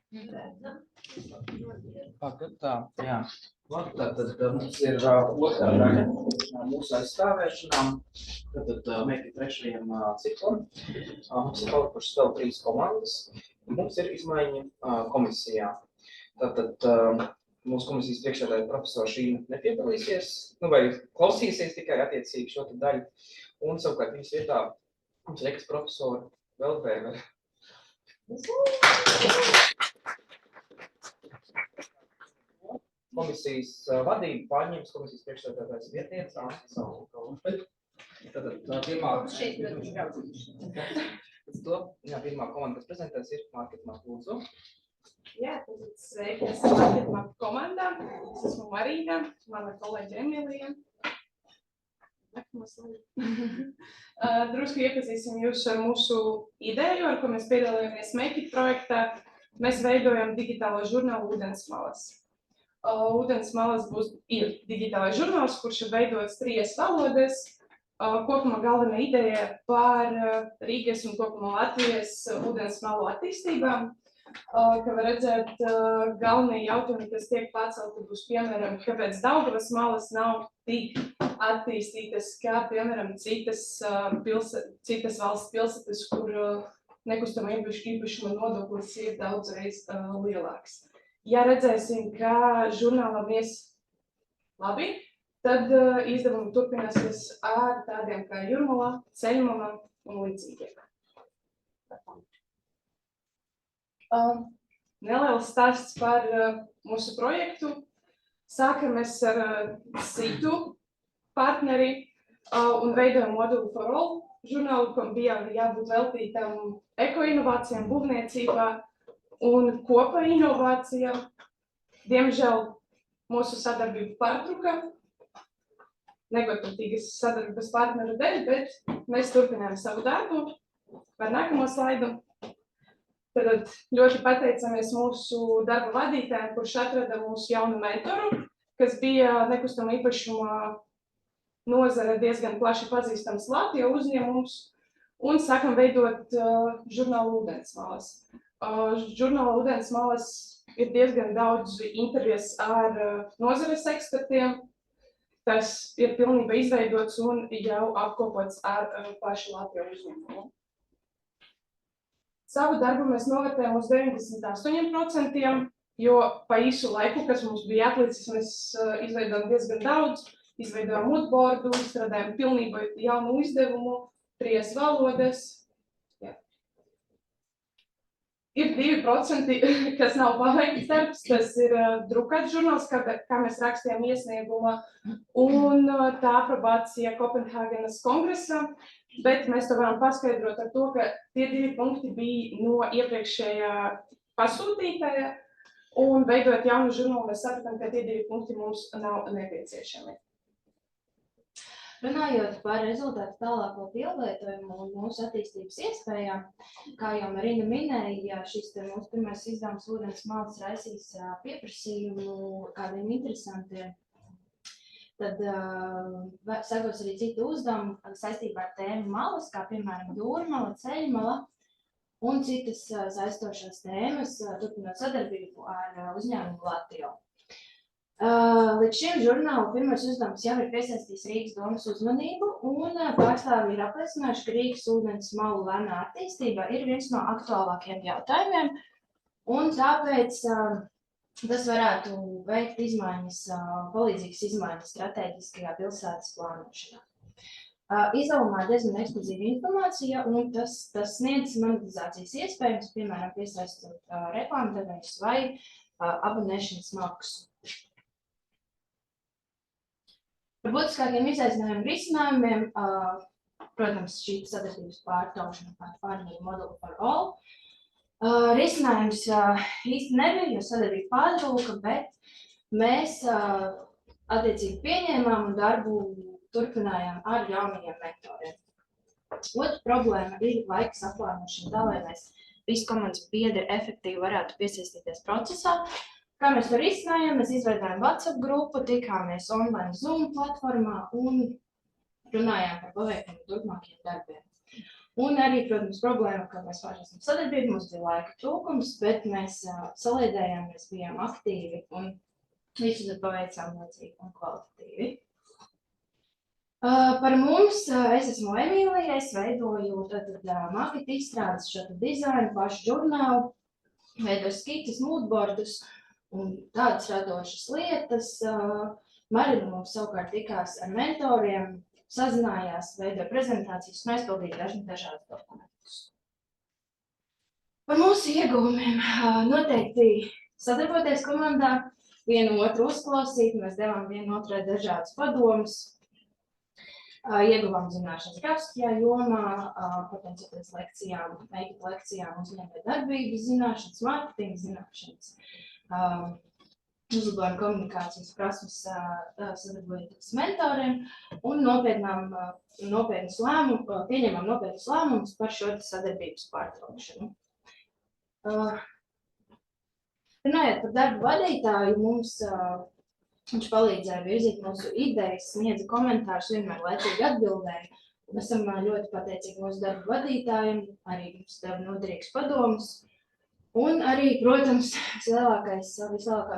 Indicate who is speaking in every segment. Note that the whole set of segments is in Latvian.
Speaker 1: Jā. Tad mums ir otrā daļa mūsu aizstāvēšanām. Tad mēs ir trešajam ciklam. Mums ir palikušas vēl 3 komandas. Mums ir izmaiņa komisijā. Tātad mūsu komisijas priekšsēdētāja profesora Šīna nepiedalīsies, vai klausīsies tikai attiecīgi šo daļu. Un savukārt viņas vietā mums ir profesora Velbēver. Komisijas vadību pārņems komisijas priekšsēdētājs vietnieks Ānstas Saulka. Pirmā komanda, kas prezentēs, ir Marketmap Lūdzu.
Speaker 2: Jā, tad sveiki, esmu Marketmap komandā. Es esmu Marīna, mana kolēģe Emilija. Drusku iepazīsim jūs ar mūsu ideju, ar ko mēs piedalījāmies Make It projektā. Mēs veidojam digitālo žurnālu Ūdensmalas. Ūdensmalas ir digitālais žurnāls, kurš ir veidots 3 valodās. Kopumā galvenā ideja par Rīgas un kopumā Latvijas ūdensmalu attīstībām. Kā var redzēt, galvenie jautājumi, kas tiek pacelti, būs, piemēram, kāpēc Daugavas malas nav tik attīstītas, kā, piemēram, citas valsts pilsētas, kur nekustamo īpašuma nodoklis ir daudzreiz lielāks. Ja redzēsim, ka žurnālam ies labi, tad izdevumi turpināsies ar tādiem kā Jūrmala, Ceļmala un līdzīgiem. Neliels stāsts par mūsu projektu. Sākamies ar citu partneri un veidojam Module for All žurnālu, kam bija jābūt veltītam ekoinovācijām, būvniecībā un kopā inovācijām. Diemžēl mūsu sadarbība pārtruka, negodprātīgas sadarbības partneru dēļ, bet mēs turpinājām savu darbu. Par nākamo slaidu. Tad ļoti pateicamies mūsu darba vadītājiem, kurš atrada mūsu jaunu mentoru, kas bija nekustamo īpašuma nozare diezgan plaši pazīstams Latvijā uzņēmums, un sākam veidot žurnālu Ūdensmalas. Žurnāla Ūdensmalas ir diezgan daudz intervijas ar nozares ekspertiem. Tas ir pilnībā izveidots un jau apkopots ar pašu Latvijas uzņēmumu. Savu darbu mēs novērtējam uz 98%, jo pa īsu laiku, kas mums bija atlicis, mēs izveidojam diezgan daudz, izveidojam moodboardu, izstrādājam pilnībā jaunu izdevumu, 3 valodas. Jā. Ir 2%, kas nav paveikts darbs, tas ir drukāts žurnāls, kā mēs rakstījām iesniegumā, un tā aprobācija Kopenhāgenas kongresā. Bet mēs to varam paskaidrot ar to, ka tie 2 punkti bija no iepriekšējā pasūtītāja, un veidojot jaunu žurnālu, mēs sapratām, ka tie 2 punkti mums nav nepieciešami.
Speaker 3: Runājot par rezultātu tālāko pielietojumu un mūsu attīstības iespējām, kā jau Marina minēja, šis mūsu pirmais izdevums Ūdensmalas raisīs pieprasījumu kādiem interesantiem. Tad sekos arī citu uzdevumu saistībā ar tēmu malas, kā piemēram Jūrmala, Ceļmala un citas saistošās tēmas, turpinot sadarbību ar uzņēmumu Latviju. Līdz šim žurnālu pirmais uzdevums jau ir piesaistījis Rīgas domas uzmanību, un pārstāvji ir apliecinājuši, ka Rīgas ūdensmalu lēnā attīstība ir viens no aktuālākajiem jautājumiem, un tāpēc tas varētu veikt palīdzīgas izmaiņas stratēģiskajā pilsētas plānošanā. Izdevumā diezgan ekskluzīva informācija, un tas sniedz monetizācijas iespējas, piemēram, piesaistot reklāmdevējus vai abonēšanas maksu. Par būtiskākiem izaicinājumiem risinājumiem, protams, šī sadarbības pārtraukšana par partneru Module for All. Risinājums īsti nebija, jo sadarbība pārtrūka, bet mēs attiecīgi pieņēmām un darbu turpinājām ar jaunajiem mentoriem. Otra problēma ir laika saplānošana, tā lai mēs visi komandas biedri efektīvi varētu piesaistīties procesā. Kā mēs to risinājām, mēs izveidojām WhatsApp grupu, tikāmies online Zoom platformā un runājām par paveikumu turpmākajiem darbiem. Un arī, protams, problēma, ka mēs pārstāvam sadarbību, mums bija laika trūkums, bet mēs saliedējām, mēs bijām aktīvi un visu tad paveicām laicīgi un kvalitatīvi. Par mums, es esmu Emīlija, es veidoju marketa izstrādes šo dizainu, pašu žurnālu, veidoju skices, moodboardus un tādas radošas lietas. Marina mums savukārt tikās ar mentoriem, sazinājās, veidoja prezentācijas un aizpildīja dažādus dokumentus. Par mūsu ieguvumiem noteikti sadarboties komandā, vienu otru uzklausīt, mēs devām vienu otrai dažādas padomus. Ieguvām zināšanas grafiskajā jomā, potenciālais lekcijām, make-up lekcijām, uzņēmēju darbības zināšanas, mārketinga zināšanas, uzlabojam komunikācijas prasmes, sadarbojoties mentoriem un pieņemam nopietnus lēmumus par šo sadarbības pārtraukšanu. Runājot par darbu vadītāju, viņš palīdzēja virzīt mūsu idejas, sniedza komentārus, vienmēr laicīgi atbildēja. Mēs esam ļoti pateicīgi mūsu darba vadītājiem, arī mums deva noderīgs padomus. Un arī, protams, vislielākā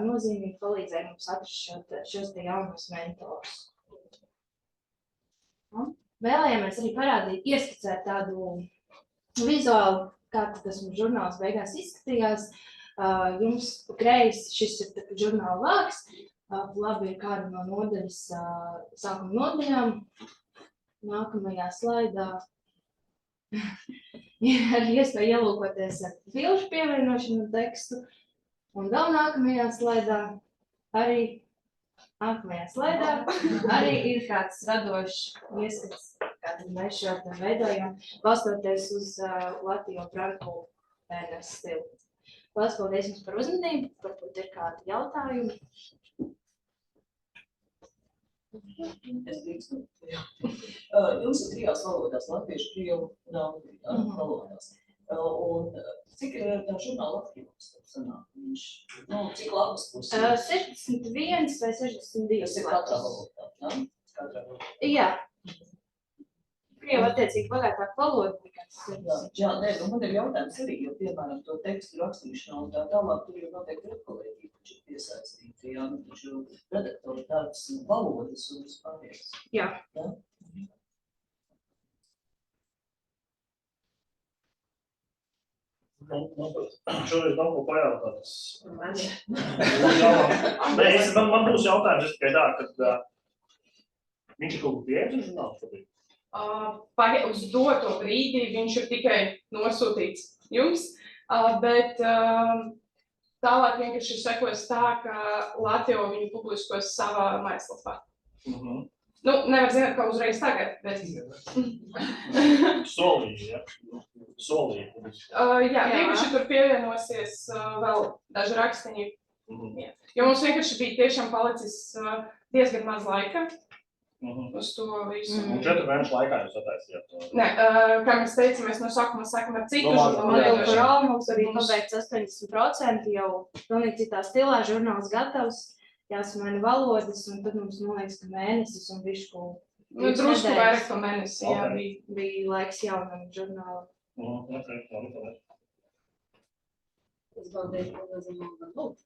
Speaker 3: nozīmība palīdzēja mums atrast šos te jaunos mentorus. Vēlējāmies arī parādīt, ieskicēt tādu vizuālu, kā tas mums žurnāls beigās izskatījās. Jums kreisi šis ir žurnāla vāks. Labi ir kāda no nodaļas sākuma nodaļām. Nākamajā slaidā ir arī iespēja ielūkoties ar bilžu pievienošanu tekstu. Un vēl nākamajā slaidā arī ir kāds radošs ieskats, kādu mēs šo veidojam, balstoties uz Latio Franku PNS stilu. Paldies jums par uzmanību, varbūt ir kādi jautājumi.
Speaker 4: Es drīkstu. Jums ir 3 valodās, latviešu, krievu un angļu valodās. Un cik ir tā žurnāla aktīvums? Viņš, cik lapas būs?
Speaker 3: 61 vai 62.
Speaker 4: Tas ir katrā valodā, ne? Katrā valodā.
Speaker 3: Jā. Krievu attiecīgi vairāk valoda.
Speaker 4: Jā, nē, man ir jautājums arī, jo, piemēram, to tekstu rakstīšanā un tā tālāk, tur ir noteikti kolēģi, taču ir piesaistīti, jā, taču redaktori darbs valodas un vispārējais.
Speaker 3: Jā.
Speaker 5: Šoreiz nav ko pajautāt. Man būs jautājums, es tikai tā, ka viņš ir kaut ko pieejams žurnāls šobrīd?
Speaker 2: Uz doto brīdi viņš ir tikai nosūtīts jums, bet tālāk vienkārši sekos tā, ka Latio viņu publiskos savā mājaslapā. Nevar zināt, kā uzreiz tagad, bet...
Speaker 5: Solīja, ja? Solīja.
Speaker 2: Jā, vienkārši tur pievienosies vēl daži rakstiņi. Jo mums vienkārši bija tiešām palicis diezgan maz laika. Uz to visu.
Speaker 5: Un 4 mēnešu laikā jūs attaisījāt to?
Speaker 2: Nē, kā mēs teicām, mēs no sākuma sakam ar citu
Speaker 3: žurnālu. Mums arī pabeigts 80% jau pilnīgi citā stilā, žurnāls gatavs, jāsamaina valodas, un tad mums, man liekas, ka mēnesis un bišku...
Speaker 2: Drusku vairāk pa mēnesi, jā,
Speaker 3: bija laiks jaunam žurnālam.
Speaker 6: Es baudēju, ko nozīmē man lūk.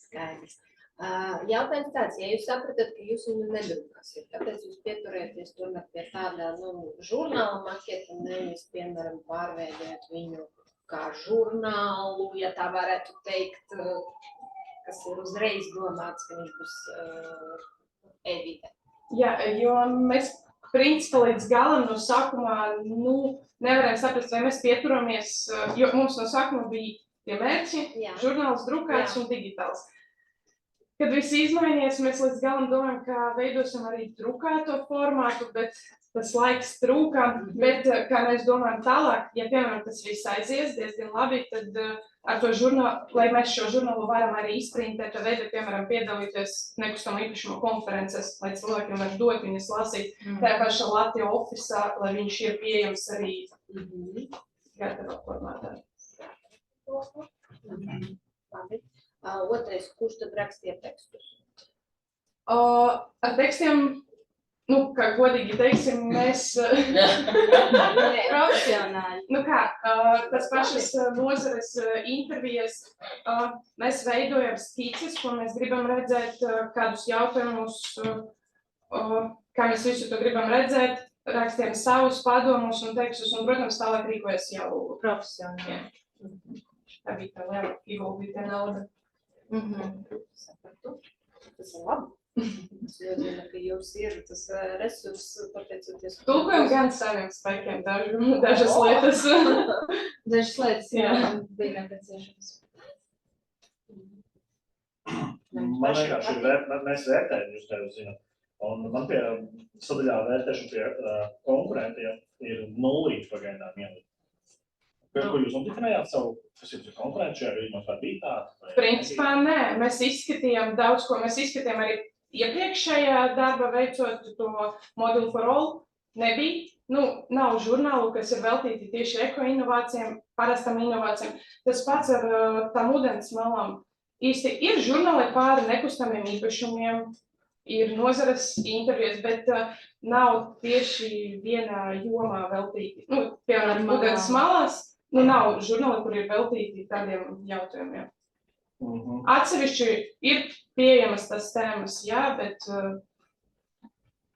Speaker 6: Skaidrs. Jautājums tāds, ja jūs sapratat, ka jūs viņu nedrukāsiet, kāpēc jūs pieturēties tomēr pie tāda, žurnāla maketa un nevis, piemēram, pārveidojat viņu kā žurnālu, ja tā varētu teikt, kas ir uzreiz domāts, ka viņš būs e-vide?
Speaker 2: Jā, jo mēs principā līdz galam no sākumā, nevarējām saprast, vai mēs pieturamies, jo mums no sākuma bija tie mērķi, žurnāls drukāts un digitāls. Kad viss izmainījās, mēs līdz galam domājam, ka veidosim arī drukāto formātu, bet tas laiks trūka. Bet, kā mēs domājam tālāk, ja, piemēram, tas viss aizies diezgan labi, tad ar to žurnālu, lai mēs šo žurnālu varam arī izprintēt, veidā, piemēram, piedalīties nekustamo īpašumu konferences, lai cilvēkiem var dot viņas lasīt tajā pašā Latio ofisā, lai viņš ir pieejams arī gatavā formātā.
Speaker 6: Labi. Otrais, kurš tad rakstīja tekstus?
Speaker 2: Ar tekstiem kā godīgi teiksim, mēs,
Speaker 3: Profesionāļi.
Speaker 2: tas pašas nozares intervijas, mēs veidojam skices, ko mēs gribam redzēt, kādus jautājumus, kā mēs visu to gribam redzēt, rakstiem savus padomus un tekstus, un, protams, tālāk rīkojas jau
Speaker 3: Profesionāļi.
Speaker 2: tā bija tā liela ieguldīta nauda.
Speaker 6: Sapratu. Tas ir labi. Tas nozīmē, ka jūs ir tas resurss, pateicoties.
Speaker 2: Tulkojam gan saviem spēkiem dažas lietas.
Speaker 3: Dažas lietas
Speaker 2: Jā.
Speaker 3: bija nepieciešamas.
Speaker 5: Man vienkārši mēs vērtējam, jūs tev zināt. Un man pie sadaļā vērtēšana pie konkurentiem ir nulīti pagaidām ielikt. Ko jūs nodefinējāt savu, kas ir konkurenti šajā gadījumā vadītāti?
Speaker 2: Principā nē, mēs izskatījām daudz ko, mēs izskatījām arī iepriekšējā darba veicot to Model for All, nebija, nav žurnālu, kas ir veltīti tieši ekoinovācijām, parastam inovācijām. Tas pats ar tām ūdens malām. Īsti ir žurnāli pāri nekustamiem īpašumiem, ir nozares intervijas, bet nav tieši vienā jomā veltīti. Piemēram, ūdens malās, nav žurnāli, kur ir veltīti tādiem jautājumiem. Atsevišķi ir pieejamas tas tēmas, jā, bet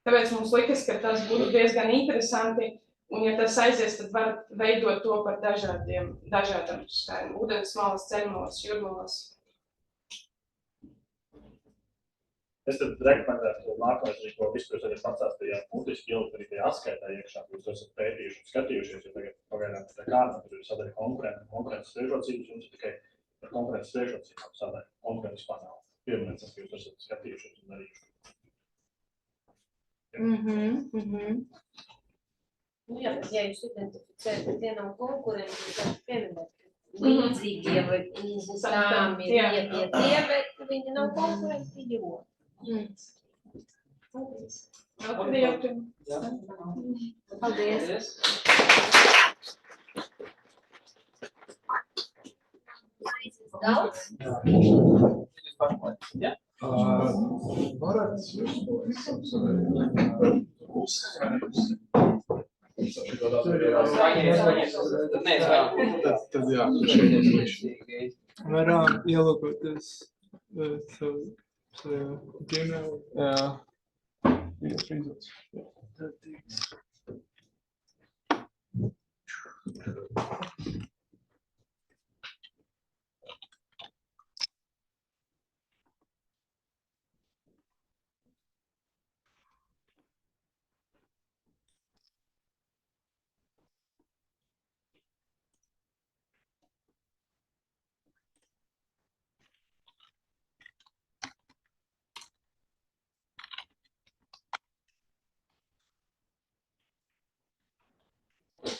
Speaker 2: tāpēc mums likas, ka tas būtu diezgan interesanti, un ja tas aizies, tad var veidot to par dažādām skājiem. Ūdens malas, ceļmalas, jūrmalas.
Speaker 5: Es tad rekomendētu nākamais, ko visu, ko arī pastāstījāt, mutiski ielikt arī tajā atskaitā iekšā, jūs esat pētījuši un skatījušies, jo tagad pagaidām tā kārta, tur ir sadaļa konkurences priekšrocības, un tikai par konkurences priekšrocībām sadaļa konkurences panāla. Pieminēts, ka jūs esat skatījušies un darījuši.
Speaker 6: Jā, bet ja jūs identificējat, ka tie nav konkurenti, jūs varat pieminēt, līdzīgie vai zināmi tie, bet viņi nav konkurenti, jo.
Speaker 3: Paldies.
Speaker 6: Daudz?
Speaker 7: Varat jūs to tad jā, varam ielūkoties savu Gmail. Jā.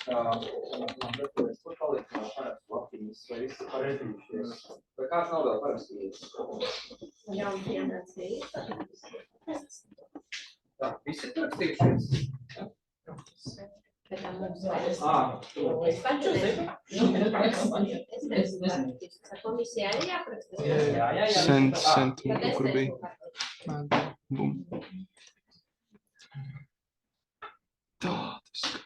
Speaker 1: Kur paliek parakstu lapiņas, vai visi parakstījušies? Vai kāds nav vēl parakstījies?
Speaker 6: Jā, un pienāc bija.
Speaker 1: Tā, visi ir parakstījušies?
Speaker 6: Bet tā mums vajag.
Speaker 1: Es
Speaker 6: pašu zinu. Es nezinu. Komisijā ir jāparaksta.
Speaker 7: Sent, kur bija? Bum. Tā, tas ir.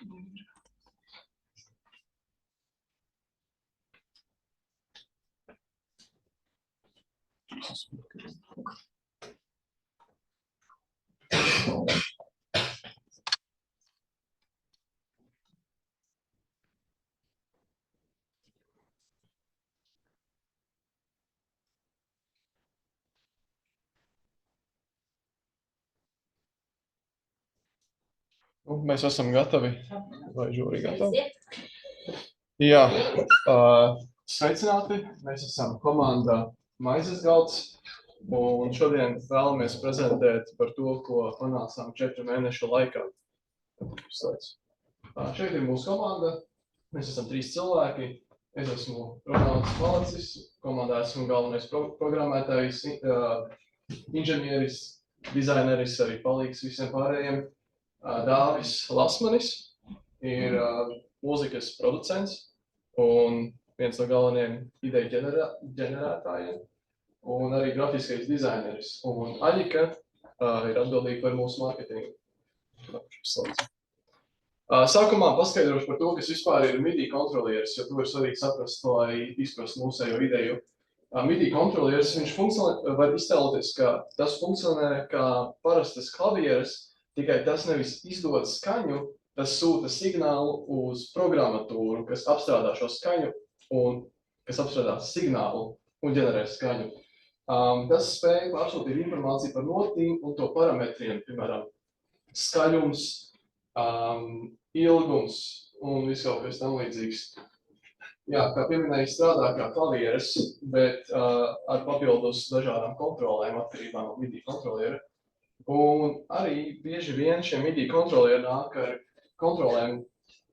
Speaker 7: Mēs esam gatavi, vai žūri gatavi? Jā, sveicināti, mēs esam komanda Maizes galds, un šodien vēlamies prezentēt par to, ko panācām 4 mēnešu laikā. Šeit ir mūsu komanda, mēs esam 3 cilvēki, es esmu Ronalds Malacis, komandā esmu galvenais programmētājs, inženieris, dizaineris, arī palīgs visiem pārējiem. Dāvis Lasmanis ir mūzikas producents un viens no galvenajiem ideju ģenerētājiem un arī grafiskais dizaineris. Un Aļika ir atbildīga par mūsu marketingu. Sākumā paskaidrošu par to, kas vispār ir MIDI kontrolieris, jo to ir svarīgi saprast, lai izprastu mūsējo ideju. MIDI kontrolieris, viņš funkcionē, var iztēloties, ka tas funkcionē kā parastas klavieres, tikai tas nevis izdod skaņu, tas sūta signālu uz programmatūru, kas apstrādā šo skaņu un kas apstrādā signālu un ģenerē skaņu. Tas spēj pārsūtīt informāciju par notīm un to parametriem, piemēram, skaļums, ilgums un viss kaut kas tam līdzīgs. Jā, kā pieminēju, strādā kā klavieres, bet ar papildus dažādām kontrolēm atkarībā no MIDI kontroliera. Un arī bieži vien šie MIDI kontrolieri nāk ar kontrolēm,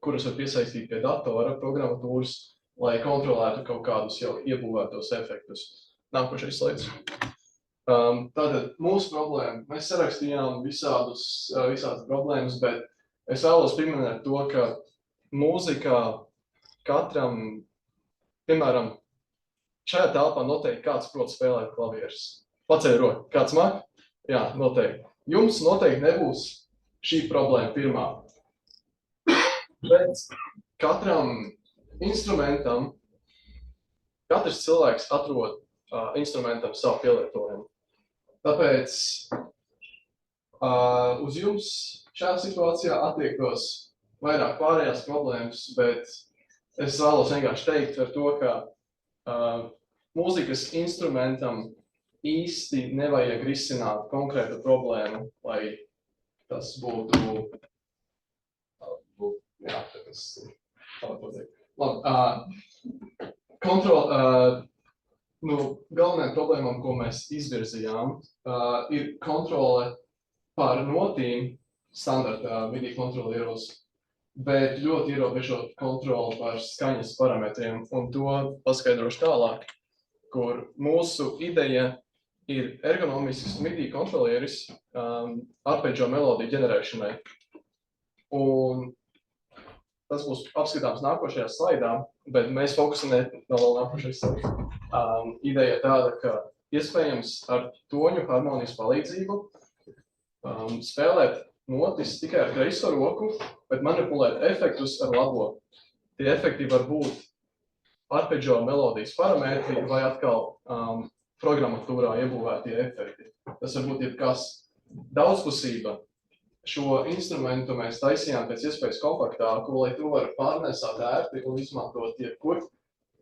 Speaker 7: kuras var piesaistīt pie datora programmatūras, lai kontrolētu kaut kādus jau iebūvētos efektus. Nākošais slaids. Tātad mūsu problēma, mēs sarakstījām visādas problēmas, bet es vēlos pieminēt to, ka mūzikā katram, piemēram, šajā telpā noteikti kāds prot spēlēt klavierus. Paceļ roku, kāds māk? Jā, noteikti. Jums noteikti nebūs šī problēma pirmā. Bet katram instrumentam, katrs cilvēks atrod instrumentam savu pielietojumu. Tāpēc uz jums šajā situācijā attiektos vairāk pārējās problēmas, bet es vēlos vienkārši teikt ar to, ka mūzikas instrumentam īsti nevajag risināt konkrētu problēmu, lai tas būtu, jā, tas galvenajām problēmām, ko mēs izvirzījām, ir kontrole pār notīm standarta MIDI kontrolieros, bet ļoti ierobežot kontroli pār skaņas parametriem, un to paskaidrošu tālāk, kur mūsu ideja ir ergonomisks MIDI kontrolieris arpeggio melodiju ģenerēšanai. Un tas būs apskatāms nākošajā slaidā, bet mēs fokusējam vēl nākošais slaids. Ideja tāda, ka iespējams ar toņu harmonijas palīdzību spēlēt notis tikai ar kreiso roku, bet manipulēt efektus ar labo. Tie efekti var būt arpeggio melodijas parametri vai atkal programmatūrā iebūvētie efekti. Tas var būt jebkas. Daudzpusība. Šo instrumentu mēs taisījām pēc iespējas kompaktāku, lai to var pārnēsāt ērti un izmantot jebkur.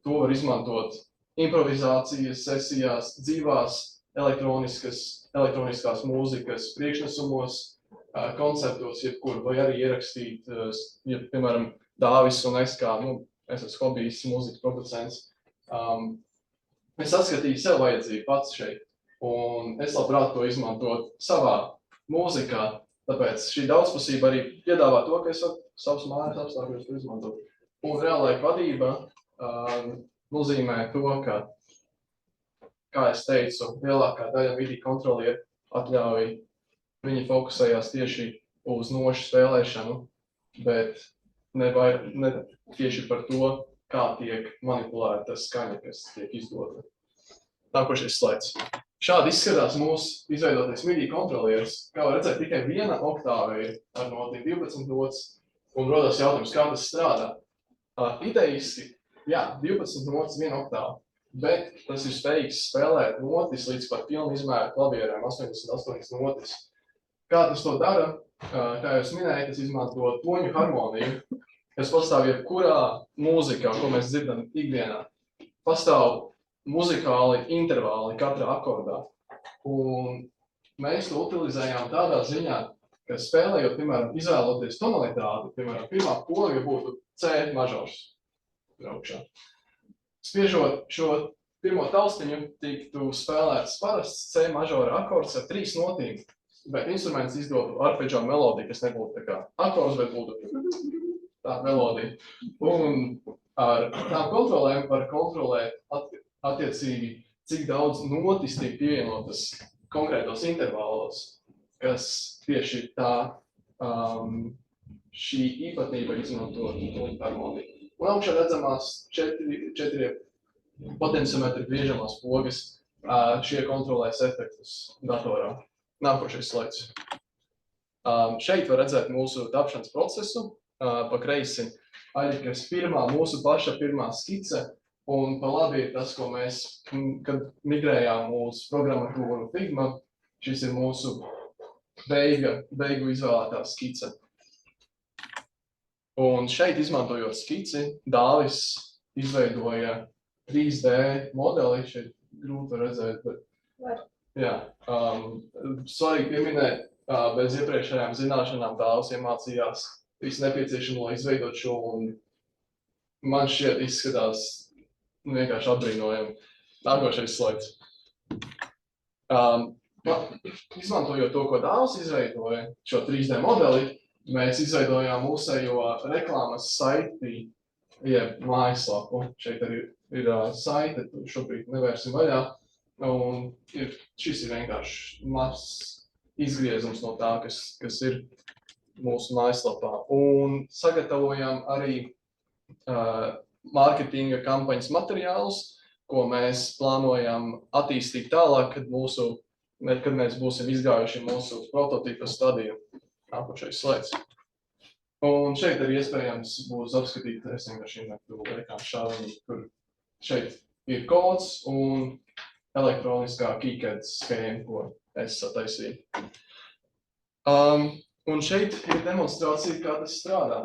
Speaker 7: To var izmantot improvizācijas sesijās, dzīvās elektroniskās mūzikas priekšnesumos, koncertos, jebkur, vai arī ierakstīt, piemēram, Dāvis un es kā, es esmu hobijs, mūzikas producents. Es saskatīju sev vajadzību pats šeit, un es labprāt to izmantot savā mūzikā. Tāpēc šī daudzpusība arī piedāvā to, ka es varu savus mājas apstākļus izmantot. Un reālajā vadība nozīmē to, ka, kā es teicu, lielākā daļa MIDI kontrolieri atļauj, viņi fokusējās tieši uz nošu spēlēšanu, bet ne tieši par to, kā tiek manipulēta skaņa, kas tiek izdota. Nākošais slaids. Šādi izskatās mūsu izveidotais MIDI kontrolieris. Kā var redzēt, tikai viena oktāva ir ar notīm 12 notis, un rodas jautājums, kā tas strādā. Idejiski, jā, 12 notis, viena oktāva, bet tas ir spējīgs spēlēt notis līdz pat pilnu izmēru klavierēm, 88 notis. Kā tas to dara? Kā jūs minēju, tas izmanto toņu harmoniju, kas pastāv jebkurā mūzikā, ko mēs dzirdam ikdienā. Pastāv muzikāli intervāli katrā akordā. Un mēs to utilizējām tādā ziņā, ka spēlējot, piemēram, izvēloties tonalitāti, piemēram, pirmā poga būtu C mažors braukšā. Spiežot šo pirmo taustiņu, tiktu spēlēts parasts C mažora akords ar 3 notīm, bet instruments izdotu arpeggio melodiju, kas nebūtu tā kā akords, bet būtu tā melodija. Un ar tām kontrolēm var kontrolēt attiecīgi, cik daudz notis tiek pievienotas konkrētos intervālos, kas tieši tā šī īpatnība izmanto toņu harmoniju. Un augšā redzamās 4 potenciometri griežamās pogas, šie kontrolēs efektus datorā. Nākošais slaids. Šeit var redzēt mūsu tapšanas procesu. Pa kreisi Aļikas mūsu paša pirmā skice, un pa labi ir tas, ko mēs, kad migrējām mūsu programmatūru Figma, šis ir mūsu beigu izvēlētā skice. Un šeit, izmantojot skici, Dāvis izveidoja 3D modeli, šeit grūti redzēt, bet jā, svarīgi pieminēt, bez iepriekšējām zināšanām Dāvis iemācījās visu nepieciešamo, lai izveidot šo, un man šķiet izskatās vienkārši apbrīnojami. Nākošais slaids. Izmantojot to, ko Dāvis izveidoja, šo 3D modeli, mēs izveidojām mūsējo reklāmas saiti, jeb mājaslapu. Šeit arī ir saite, šobrīd nevērsim vaļā. Un šis ir vienkārši mazs izgriezums no tā, kas ir mūsu mājaslapā. Un sagatavojam arī mārketinga kampaņas materiālus, ko mēs plānojam attīstīt tālāk, kad mēs būsim izgājuši mūsu prototipa stadiju. Nākošais slaids. Un šeit arī iespējams būs apskatīt, es vienkārši iemetu ekrānu šādi, kur šeit ir kods un elektroniskā keycard schēma, ko es sataisīju. Un šeit ir demonstrācija, kā tas strādā.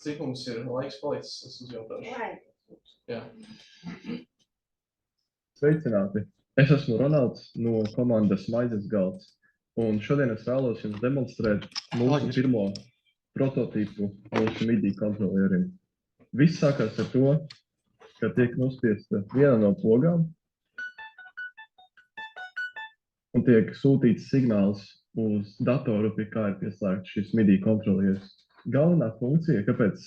Speaker 7: Cik mums ir laiks palicis, es uzjautāšu. Jā.
Speaker 8: Sveicināti! Es esmu Ronalds no komandas Maizes galds. Un šodien es vēlos jums demonstrēt mūsu pirmo prototipu mūsu MIDI kontrolierim. Viss sākās ar to, ka tiek nospiesta viena no pogām un tiek sūtīts signāls uz datoru, pie kā ir pieslēgts šis MIDI kontrolieris. Galvenā funkcija, kāpēc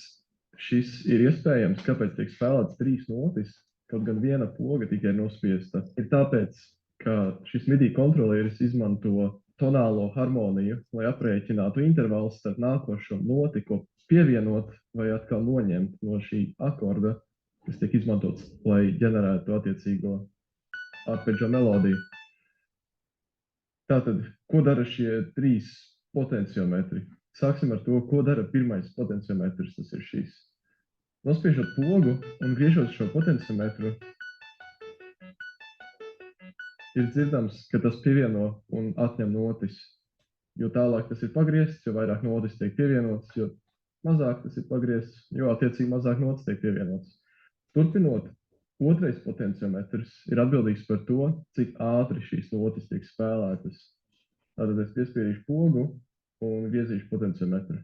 Speaker 8: šis ir iespējams, kāpēc tiek spēlēts 3 notis, kaut gan viena poga tikai nospiesta, ir tāpēc, ka šis MIDI kontrolieris izmanto tonālo harmoniju, lai aprēķinātu intervālus starp nākošo noti, ko pievienot vai atkal noņemt no šī akorda, kas tiek izmantots, lai ģenerētu attiecīgo arpeģo melodiju. Tātad, ko dara šie 3 potenciometri? Sāksim ar to, ko dara pirmais potenciometrs, tas ir šis. Nospiežot pogu un griežot šo potenciometru, ir dzirdams, ka tas pievieno un atņem notis. Jo tālāk tas ir pagriezts, jo vairāk notis tiek pievienots, jo mazāk tas ir pagriezts, jo attiecīgi mazāk notis tiek pievienots. Turpinot, otrais potenciometrs ir atbildīgs par to, cik ātri šīs notis tiek spēlētas. Tātad es piespiedīšu pogu un griezīšu potenciometru.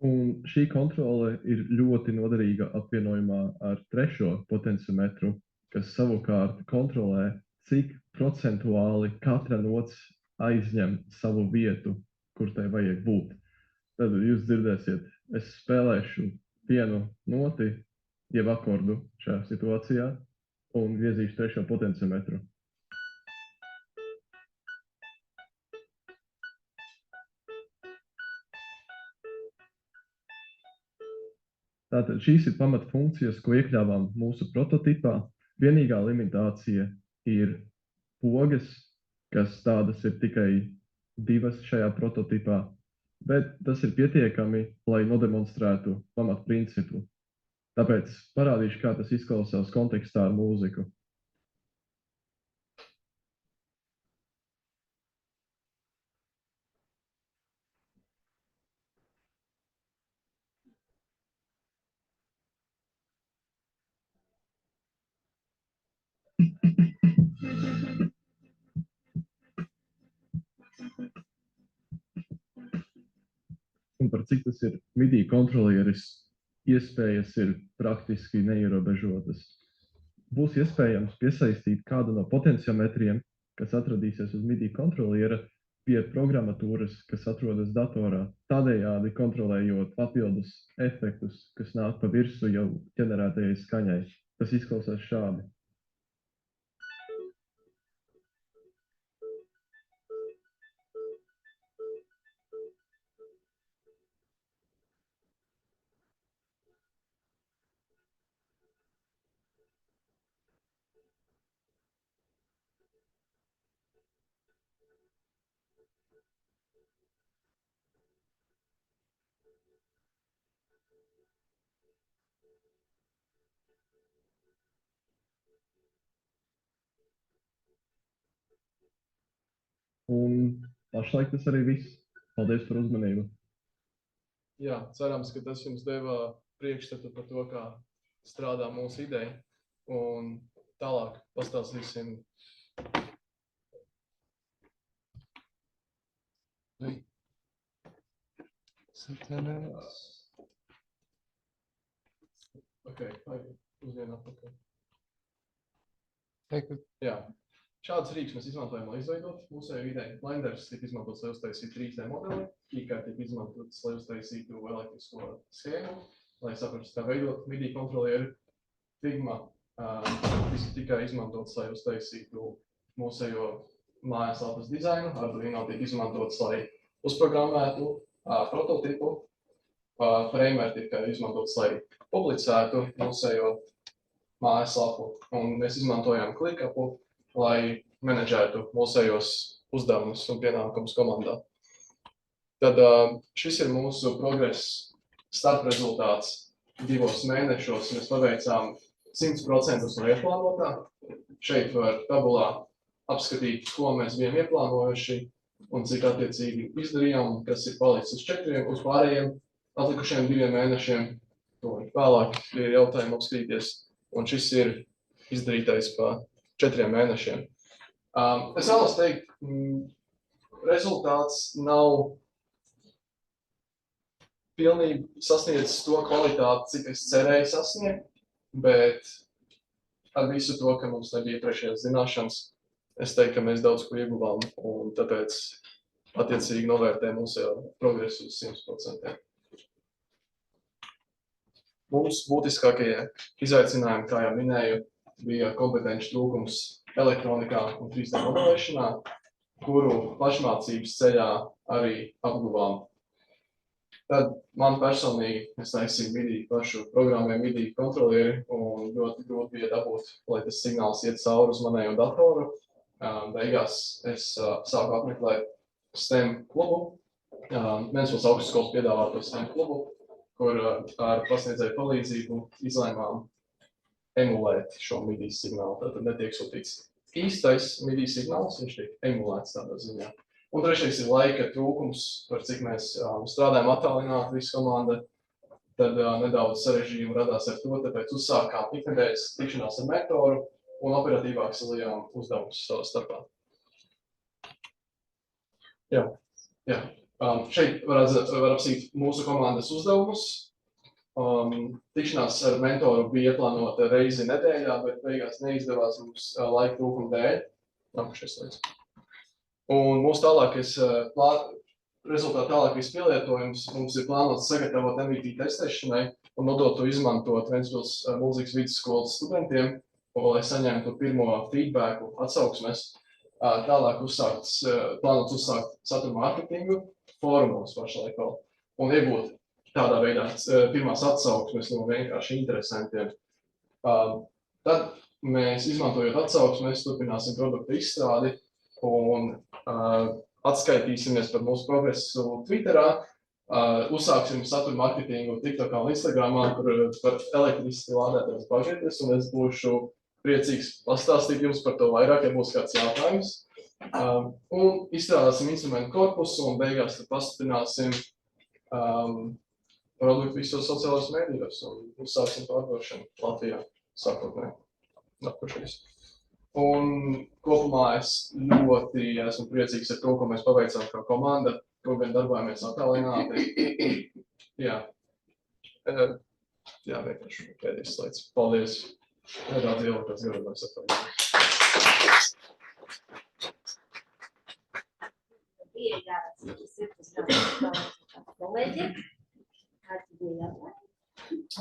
Speaker 8: Un šī kontrole ir ļoti noderīga apvienojumā ar trešo potenciometru, kas savukārt kontrolē, cik procentuāli katra nots aizņem savu vietu, kur tai vajag būt. Tad jūs dzirdēsiet, es spēlēšu vienu noti, jeb akordu šajā situācijā, un griezīšu trešo potenciometru. Tātad šīs ir pamatfunkcijas, ko iekļāvām mūsu prototipā. Vienīgā limitācija ir pogas, kas tādas ir tikai 2 šajā prototipā, bet tas ir pietiekami, lai nodemonstrētu pamatprincipu. Tāpēc parādīšu, kā tas izklausās kontekstā ar mūziku. Un par cik tas ir MIDI kontrolieris, iespējas ir praktiski neierobežotas. Būs iespējams piesaistīt kādu no potenciometriem, kas atradīsies uz MIDI kontroliera, pie programmatūras, kas atrodas datorā, tādējādi kontrolējot papildus efektus, kas nāk pa virsu jau ģenerētajai skaņai. Tas izklausās šādi. Un pašlaik tas arī viss. Paldies par uzmanību.
Speaker 7: Jā, cerams, ka tas jums deva priekšstatu par to, kā strādā mūsu ideja. Un tālāk pastāstīsim. Uz vienu atpakaļ. Jā. Šādas rīks mēs izmantojam, lai izveidot mūsēju ideju. Blenders tika izmantots, lai uztaisītu 3D modeli, Keycard tika izmantots, lai uztaisītu elektrisko schēmu, lai saprastu, kā veidot MIDI kontrolieri. Figma tika izmantots, lai uztaisītu mūsējo mājaslapas dizainu, Arduino tika izmantots, lai uzprogrammētu prototipu. Framer tika izmantots, lai publicētu mūsējo mājaslapu, un mēs izmantojam ClickUpu, lai menedžētu mūsējos uzdevumus un pienākumus komandā. Tad šis ir mūsu progress starprezultāts 2 mēnešos. Mēs paveicām 100% no ieplānotā. Šeit var tabulā apskatīt, ko mēs bijām ieplānojuši un cik attiecīgi izdarījām, kas ir palicis uz pārējiem atlikušiem 2 mēnešiem. Vēlāk ir jautājumi apskatīties, un šis ir izdarītais pa 4 mēnešiem. Es vēlos teikt, rezultāts nav pilnīgi sasniedzis to kvalitāti, cik es cerēju sasniegt, bet ar visu to, ka mums nebija iepriekšējās zināšanas, es teiktu, ka mēs daudz ko ieguvām, un tāpēc attiecīgi novērtē mūsu progresu uz 100%. Mums būtiskākie izaicinājumi, kā jau minēju, bija kompetenci trūkums elektronikā un 3D modelēšanā, kuru pašmācības ceļā arī apguvām. Tad man personīgi, es taisīju MIDI pašu programmēju MIDI kontrolieri, un ļoti grūti bija dabūt, lai tas signāls iet cauri uz manējo datoru. Beigās es sāku apmeklēt STEM klubu. Mūsu augstskolas piedāvāto STEM klubu, kur ar pasniedzēju palīdzību izlēmām emulēt šo MIDI signālu. Tātad netiek sūtīts īstais MIDI signāls, viņš tiek emulēts tādā ziņā. Un trešais ir laika trūkums, par cik mēs strādājam attālināti visu komanda. Tad nedaudz sarežģījumu radās ar to, tāpēc uzsākām iknedēļas tikšanās ar mentoru un operatīvāk salījām uzdevumus savā starpā. Jā. Šeit var apsīt mūsu komandas uzdevumus. Tikšanās ar mentoru bija ieplānota reizi nedēļā, bet beigās neizdevās mums laika trūkuma dēļ. Nākošais slaids. Un mūsu rezultātu tālākais pielietojums mums ir plānots sagatavot MVP testēšanai un nodot to izmantot Ventspils mūzikas vidusskolas studentiem, lai saņemtu pirmo feedbacku atsauksmes. Tālāk plānots uzsākt satura mārketingu fórumos pašlaik vēl un iegūt tādā veidā pirmās atsauksmes no vienkārši interesantiem. Tad mēs, izmantojot atsauksmes, turpināsim produktu izstrādi un atskaitīsimies par mūsu progresu Twitterā, uzsāksim satura marketingu TikTokā un Instagramā, kur par elektriski lādētājs pažieties, un es būšu priecīgs pastāstīt jums par to vairāk, ja būs kāds jautājums. Un izstrādāsim instrumentu korpusu un beigās tad pastiprināsim produktu visos sociālajos mēdījos un uzsāksim pārdošanu Latvijā sākotnēji. Nākošais. Un kopumā es ļoti esmu priecīgs ar to, ko mēs paveicām kā komanda, ko gan darbājamies attālināti. Jā, vienkārši pēdējais slaids. Paldies. Nedaudz ielūkās garumās attālināt.
Speaker 6: Kolēģi, kāds bija jautājums?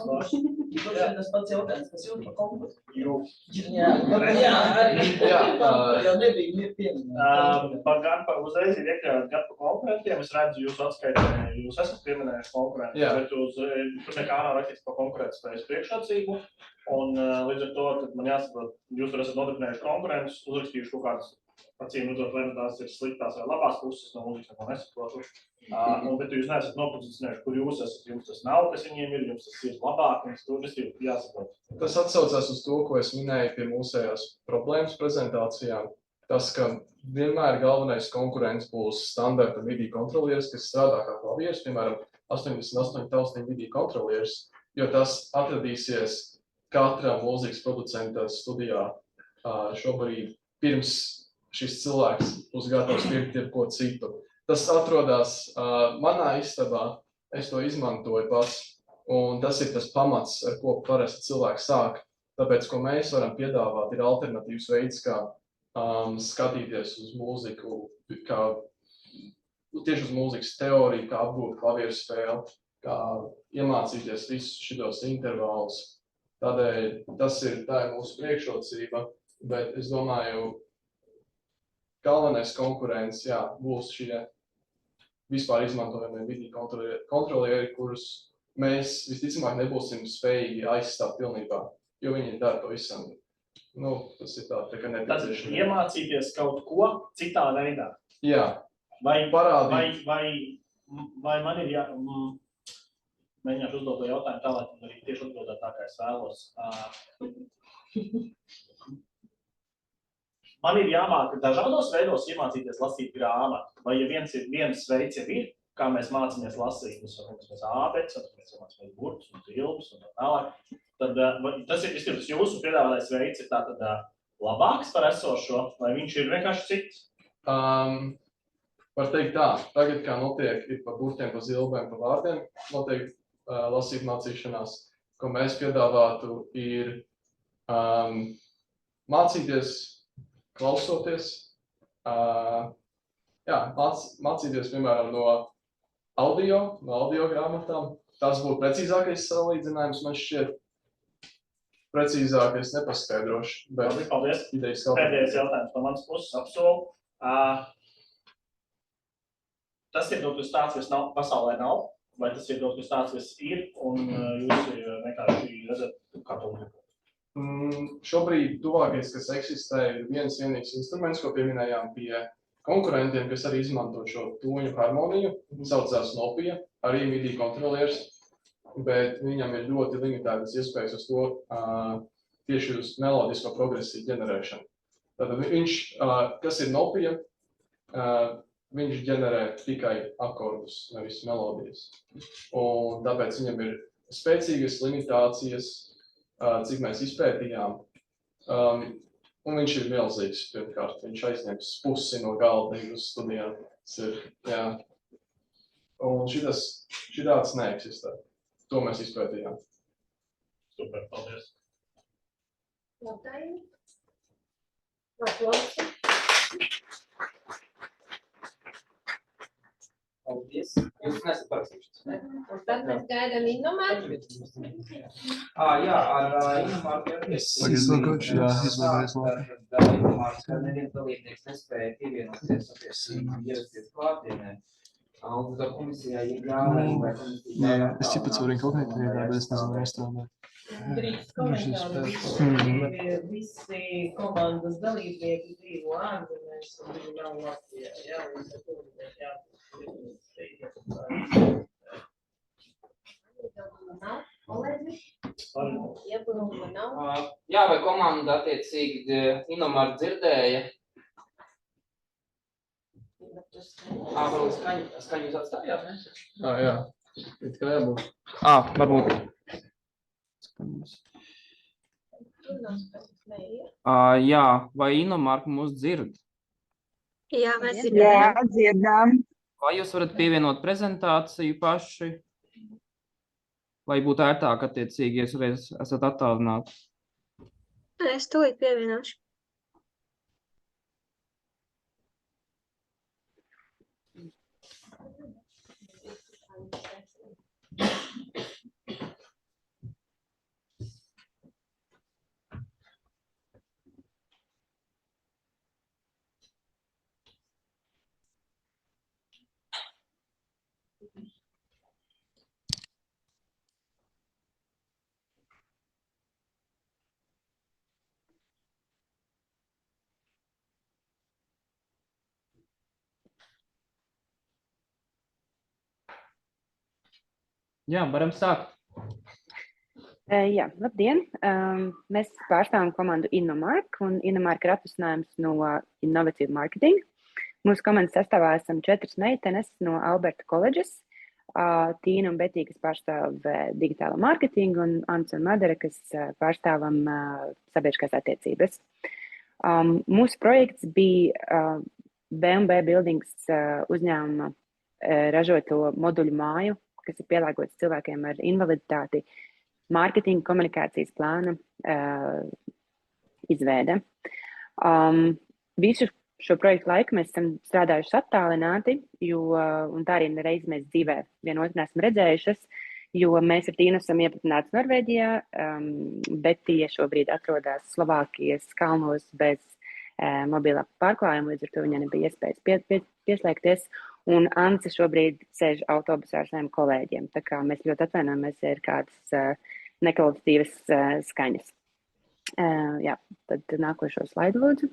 Speaker 4: Tas pats jautājums, kas jūt par konkursu.
Speaker 5: Jā,
Speaker 4: jau nebija pieminēt.
Speaker 5: Uzreiz ir iekļaut gan par konkurentiem. Es redzu jūsu atskaitē, jūs esat pieminējuši konkurentus, bet tur nekā nav rakstīts par konkurētspējas priekšrocību. Un līdz ar to man jāsaprot, jūs tur esat nodefinējuši konkurentus, uzrakstījuši kaut kādas acīm redzot, vai tās ir sliktās vai labās puses no mūzikas, ko nesaprotu. Bet jūs neesat nopozicionējuši, kur jūs esat, jums tas nav, kas viņiem ir, jums tas ir labāk, un tur viss ir jāsaprot.
Speaker 7: Tas atsaucās uz to, ko es minēju pie mūsējās problēmas prezentācijām. tas, ka vienmēr galvenais konkurents būs standarta MIDI kontrolieris, kas strādā kā klavieris, piemēram, 88 taustiņu MIDI kontrolieris, jo tas atradīsies katra mūzikas producenta studijā šobrīd pirms šis cilvēks būs gatavs pirkt jebko citu. Tas atrodas manā istabā, es to izmantoju pats, un tas ir tas pamats, ar ko parasti cilvēks sāk. Tāpēc, ko mēs varam piedāvāt, ir alternatīvs veids, kā skatīties uz mūziku, tieši uz mūzikas teoriju, kā apgūt klavieru spēli, kā iemācīties visus šitos intervālus. Tādēļ tā ir mūsu priekšrocība, bet es domāju, galvenais konkurents, būs šie vispār izmantojamie MIDI kontrolieri, kurus mēs visticamāk nebūsim spējīgi aizstāt pilnībā, jo viņi dara pavisam. Tas ir tā kā nepieciešams.
Speaker 5: Tad iemācīties kaut ko citā veidā.
Speaker 7: Jā, parādīt.
Speaker 5: Vai man ir mēģināšu uzdot to jautājumu tā, lai arī tieši atbildēt tā, kā es vēlos. Man ir jāmāk dažādos veidos iemācīties lasīt grāmatu. Vai ja viens veids jau ir, kā mēs mācāmies lasīt, mēs ābets, mēs mācāmies burtus un tilbus un tā tālāk, tad tas ir jūsu piedāvātais veids, ir tātad labāks par esošo, vai viņš ir vienkārši cits?
Speaker 7: Var teikt tā, tagad kā notiek ir par burtiem, par zilbēm, par vārdiem, notiek lasīt mācīšanās, ko mēs piedāvātu ir mācīties, klausoties, mācīties, piemēram, no audio grāmatām. Tas būtu precīzākais salīdzinājums, man šķiet. Precīzākais nepaskaidrošu, bet
Speaker 5: paldies.
Speaker 7: Idejas
Speaker 5: Pēdējais jautājums no manas puses apsolu. Tas ir kaut kas tāds, kas pasaulē nav, vai tas ir kaut kas tāds, kas ir, un jūs vienkārši redzat, kā to uzlikt?
Speaker 7: Šobrīd tuvākais, kas eksistē, ir viens vienīgs instruments, ko pieminējām pie konkurentiem, kas arī izmanto šo toņu harmoniju, saucās Nopija, arī MIDI kontrolieris, bet viņam ir ļoti limitētas iespējas uz to tieši uz melodisko progresiju ģenerēšanu. Tātad viņš, kas ir Nopija, viņš ģenerē tikai akordus, nevis melodijas. Un tāpēc viņam ir spēcīgas limitācijas, cik mēs izpētījām. Un viņš ir milzīgs, pirmkārt. Viņš aizņems pusi no galda uz studijām. Un šitāds neeksistē. To mēs izpētījām.
Speaker 5: Super, paldies.
Speaker 6: Jautājumi? Aplausi.
Speaker 1: Paldies. Jūs nesat parakstījušies, ne?
Speaker 6: Un tad mēs gaidām Innomāru.
Speaker 1: Jā, ar Innomāru
Speaker 8: Izlūkoši, jā, izlūkoties labi.
Speaker 1: Innomāru, ka neviens dalībnieks nespēja pievienoties, ierasties klātienē. Un tad komisijā ir jālēma, vai komisijā
Speaker 8: Jā, es ķipac varu inkognitā, bet es nezinu, nestrādāt.
Speaker 4: Drīkst visi komandas dalībnieki dzīvo ārzemēs un viņi nav Latvijā. Jā, un
Speaker 6: Nav kolēģi? Iebildumu nav?
Speaker 1: Jā, vai komanda attiecīgi Innomāru dzirdēja? Varbūt skaņu jūs atstājāt, ne?
Speaker 7: Jā, it kā jābūt.
Speaker 1: Varbūt. Jā, vai Innomārka mūs dzird?
Speaker 9: Jā, mēs dzirdam. Jā, dzirdam.
Speaker 1: Vai jūs varat pievienot prezentāciju paši? Vai būtu ērtāk attiecīgi, ja jūs esat attālināti?
Speaker 9: Es tūlīt pievienošu.
Speaker 1: Jā, varam sākt.
Speaker 9: Jā, labdien! Mēs pārstāvam komandu Innomark, un Innomark ir atvasinājums no Innovative Marketing. Mūsu komandas sastāvā esam 4 meitenes no Alberta koledžas, Tīna un Betī, kas pārstāv digitālo mārketingu, un Ants un Madara, kas pārstāvam sabiedriskās attiecības. Mūsu projekts bija B&B Buildings uzņēmuma ražoto moduļu māju, kas ir pielāgots cilvēkiem ar invaliditāti, mārketinga komunikācijas plāna izveide. Visu šo projektu laiku mēs esam strādājuši attālināti, un tā arī reiz mēs dzīvē vienotru neesam redzējušas, jo mēs ar Tīnu esam iepratināts Norvēģijā, bet tie šobrīd atrodas Slovākijas kalnos bez mobilā pārklājuma, līdz ar to viņai nebija iespējas pieslēgties. Un Ance šobrīd sēž autobusā ar saviem kolēģiem, tā kā mēs ļoti atvainojamies, ja ir kādas nekvalitatīvas skaņas. Jā, tad nākošo slaidu lūdzu.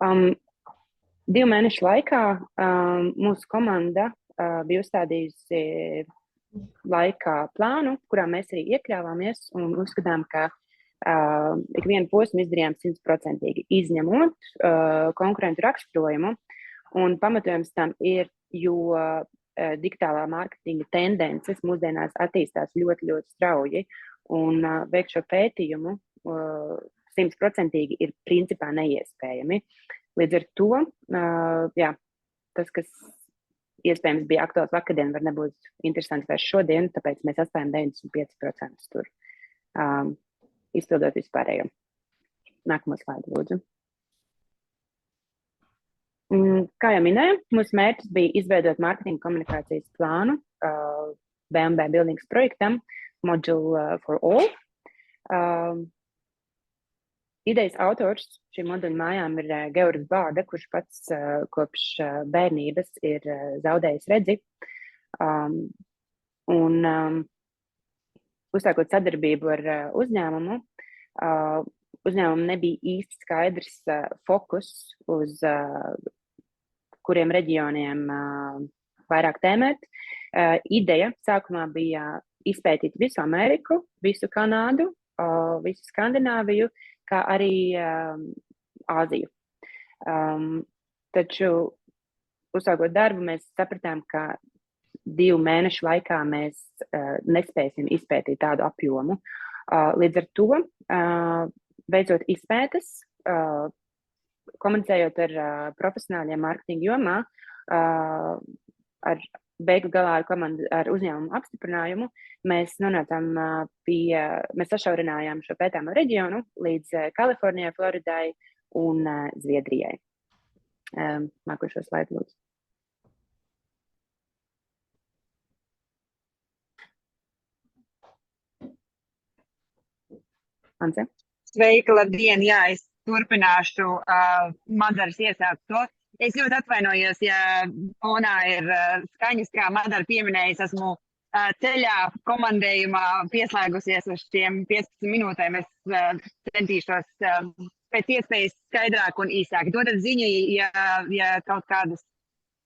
Speaker 9: 2 mēnešu laikā mūsu komanda bija uzstādījusi laikā plānu, kurā mēs arī iekļāvāmies un uzskatām, ka ikvienu posmu izdarījām 100%, izņemot konkurentu raksturojumu, un pamatojums tam ir, jo digitālā mārketinga tendences mūsdienās attīstās ļoti, ļoti strauji, un veikt šo pētījumu 100% ir principā neiespējami. Līdz ar to, jā, tas, kas iespējams bija aktuāls vakardien, var nebūt interesants vairs šodien, tāpēc mēs atstājam 95% tur. Izpildot vispārējo. Nākamo slaidu, lūdzu. Kā jau minēju, mūsu mērķis bija izveidot mārketinga komunikācijas plānu B&B Buildings projektam Module for All. Idejas autors šīm moduļu mājām ir Georgs Bārda, kurš pats kopš bērnības ir zaudējis redzi. Uzsākot sadarbību ar uzņēmumu, uzņēmumu nebija īsti skaidrs fokus, uz kuriem reģioniem vairāk tēmēt. Ideja sākumā bija izpētīt visu Ameriku, visu Kanādu, visu Skandināviju, kā arī Āziju. Taču, uzsākot darbu, mēs sapratām, ka 2 mēnešu laikā mēs nespēsim izpētīt tādu apjomu. Līdz ar to, veicot izpētes, komunicējot ar profesionāļiem mārketinga jomā, beigu galā ar uzņēmumu apstiprinājumu, mēs sašaurinājām šo pētāmo reģionu līdz Kalifornijai, Floridai un Zviedrijai. Nākošo slaidu lūdzu. Ance? Sveika, labdien! Jā, es turpināšu Madaras iesākto. Es ļoti atvainojos, ja fonā ir skaņas, kā Madara pieminējis, esmu ceļā komandējumā pieslēgusies uz šiem 15 minūtēm. Es centīšos pēc iespējas skaidrāk un īsāk. Dodat ziņu, ja kaut kādas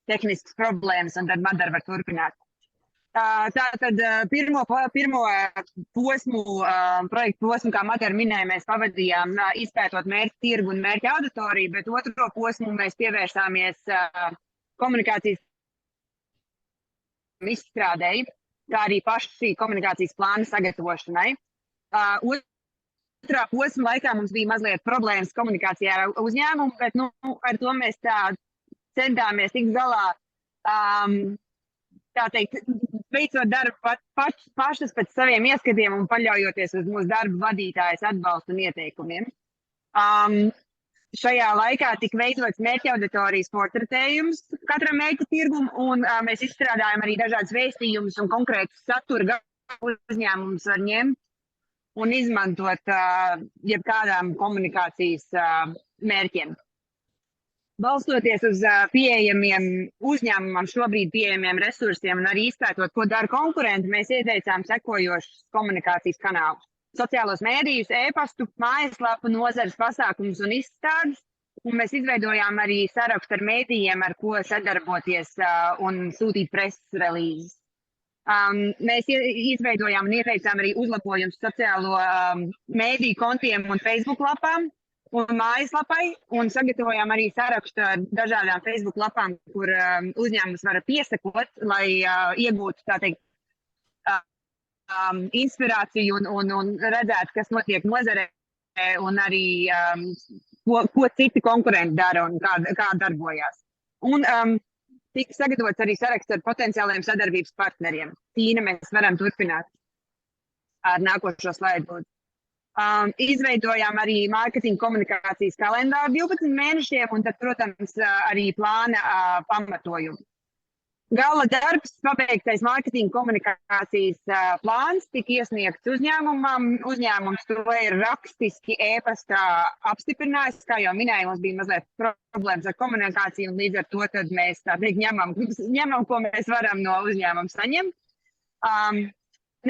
Speaker 9: tehniskas problēmas, un tad Madara var turpināt. Tātad pirmo posmu, projektu posmu, kā Madara minēja, mēs pavadījām izpētot mērķu tirgu un mērķu auditoriju, bet otro posmu mēs pievērsāmies komunikācijas izstrādēji, kā arī pašu šī komunikācijas plāna sagatavošanai. Otrā posma laikā mums bija mazliet problēmas komunikācijā ar uzņēmumu, bet ar to mēs centāmies tikt galā, tā teikt, veicot darbu pašas pēc saviem ieskatiem un paļaujoties uz mūsu darba vadītājas atbalstu un ieteikumiem. Šajā laikā tika veidots mērķa auditorijas portretējums katram mērķa tirgum, un mēs izstrādājam arī dažādas vēstījumus un konkrētus satura uzņēmumus var ņemt un izmantot jebkādām komunikācijas mērķiem. Balstoties uz pieejamiem uzņēmumam, šobrīd pieejamiem resursiem un arī izpētot, ko dara konkurenti, mēs ieteicām sekojošus komunikācijas kanālus. Sociālos mēdījus, e-pastu, mājaslapu, nozares pasākumus un izstādes, un mēs izveidojām arī sarakstu ar mēdījiem, ar ko sadarboties un sūtīt preses relīzes. Mēs izveidojām un ieteicām arī uzlabojumus sociālo mēdīju kontiem un Facebook lapām un mājaslapai, un sagatavojām arī sarakstu ar dažādām Facebook lapām, kur uzņēmums var piesakot, lai iegūtu, tā teikt, inspirāciju un redzētu, kas notiek nozarē un arī ko citi konkurenti dara un kā darbojās. Un tika sagatavots arī saraksts ar potenciāliem sadarbības partneriem. Tīna, mēs varam turpināt ar nākošo slaidu. Izveidojām arī mārketinga komunikācijas kalendāru 12 mēnešiem un tad, protams, arī plāna pamatojumu. Gala darbs, pabeigtais mārketinga komunikācijas plāns tika iesniegts uzņēmumam. Uzņēmums to ir rakstiski e-pastā apstiprinājis. Kā jau minēju, mums bija mazliet problēmas ar komunikāciju un līdz ar to tad mēs tā teikt ņemam, ko mēs varam no uzņēmuma saņemt.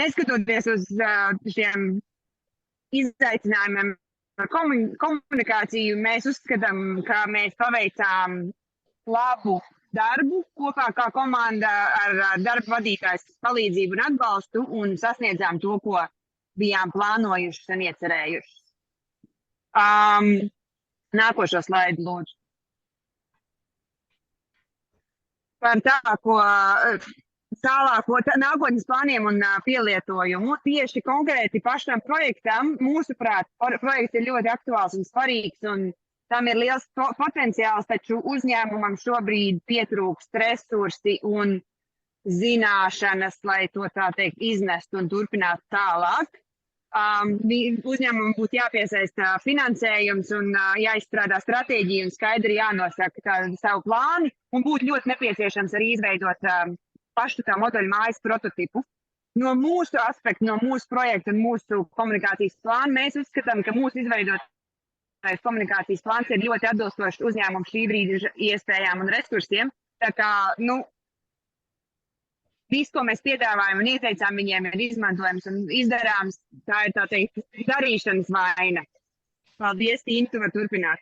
Speaker 9: Neskatoties uz šiem izaicinājumiem ar komunikāciju, mēs uzskatām, ka mēs paveicām labu darbu kopā kā komanda ar darba vadītājas palīdzību un atbalstu un sasniedzām to, ko bijām plānojuši un iecerējuši. Nākošo slaidu, lūdzu. Par tālāko nākotnes plāniem un pielietojumu. Tieši konkrēti pašam projektam, mūsuprāt, projekts ir ļoti aktuāls un svarīgs, un tam ir liels potenciāls, taču uzņēmumam šobrīd pietrūkst resursi un zināšanas, lai to tā teikt iznestu un turpinātu tālāk. Uzņēmumam būtu jāpiesaista finansējums un jāizstrādā stratēģija un skaidri jānosaka savu plāni, un būtu ļoti nepieciešams arī izveidot pašu tā modeļu mājas prototipu. No mūsu aspekta, no mūsu projekta un mūsu komunikācijas plāna mēs uzskatām, ka mūsu izveidotais komunikācijas plāns ir ļoti atbilstošs uzņēmumu šī brīža iespējām un resursiem. Tā kā, viss, ko mēs piedāvājam un ieteicām viņiem, ir izmantojams un izdarāms. Tā ir tā teikt darīšanas vaina. Paldies, Tīna, tu vari turpināt.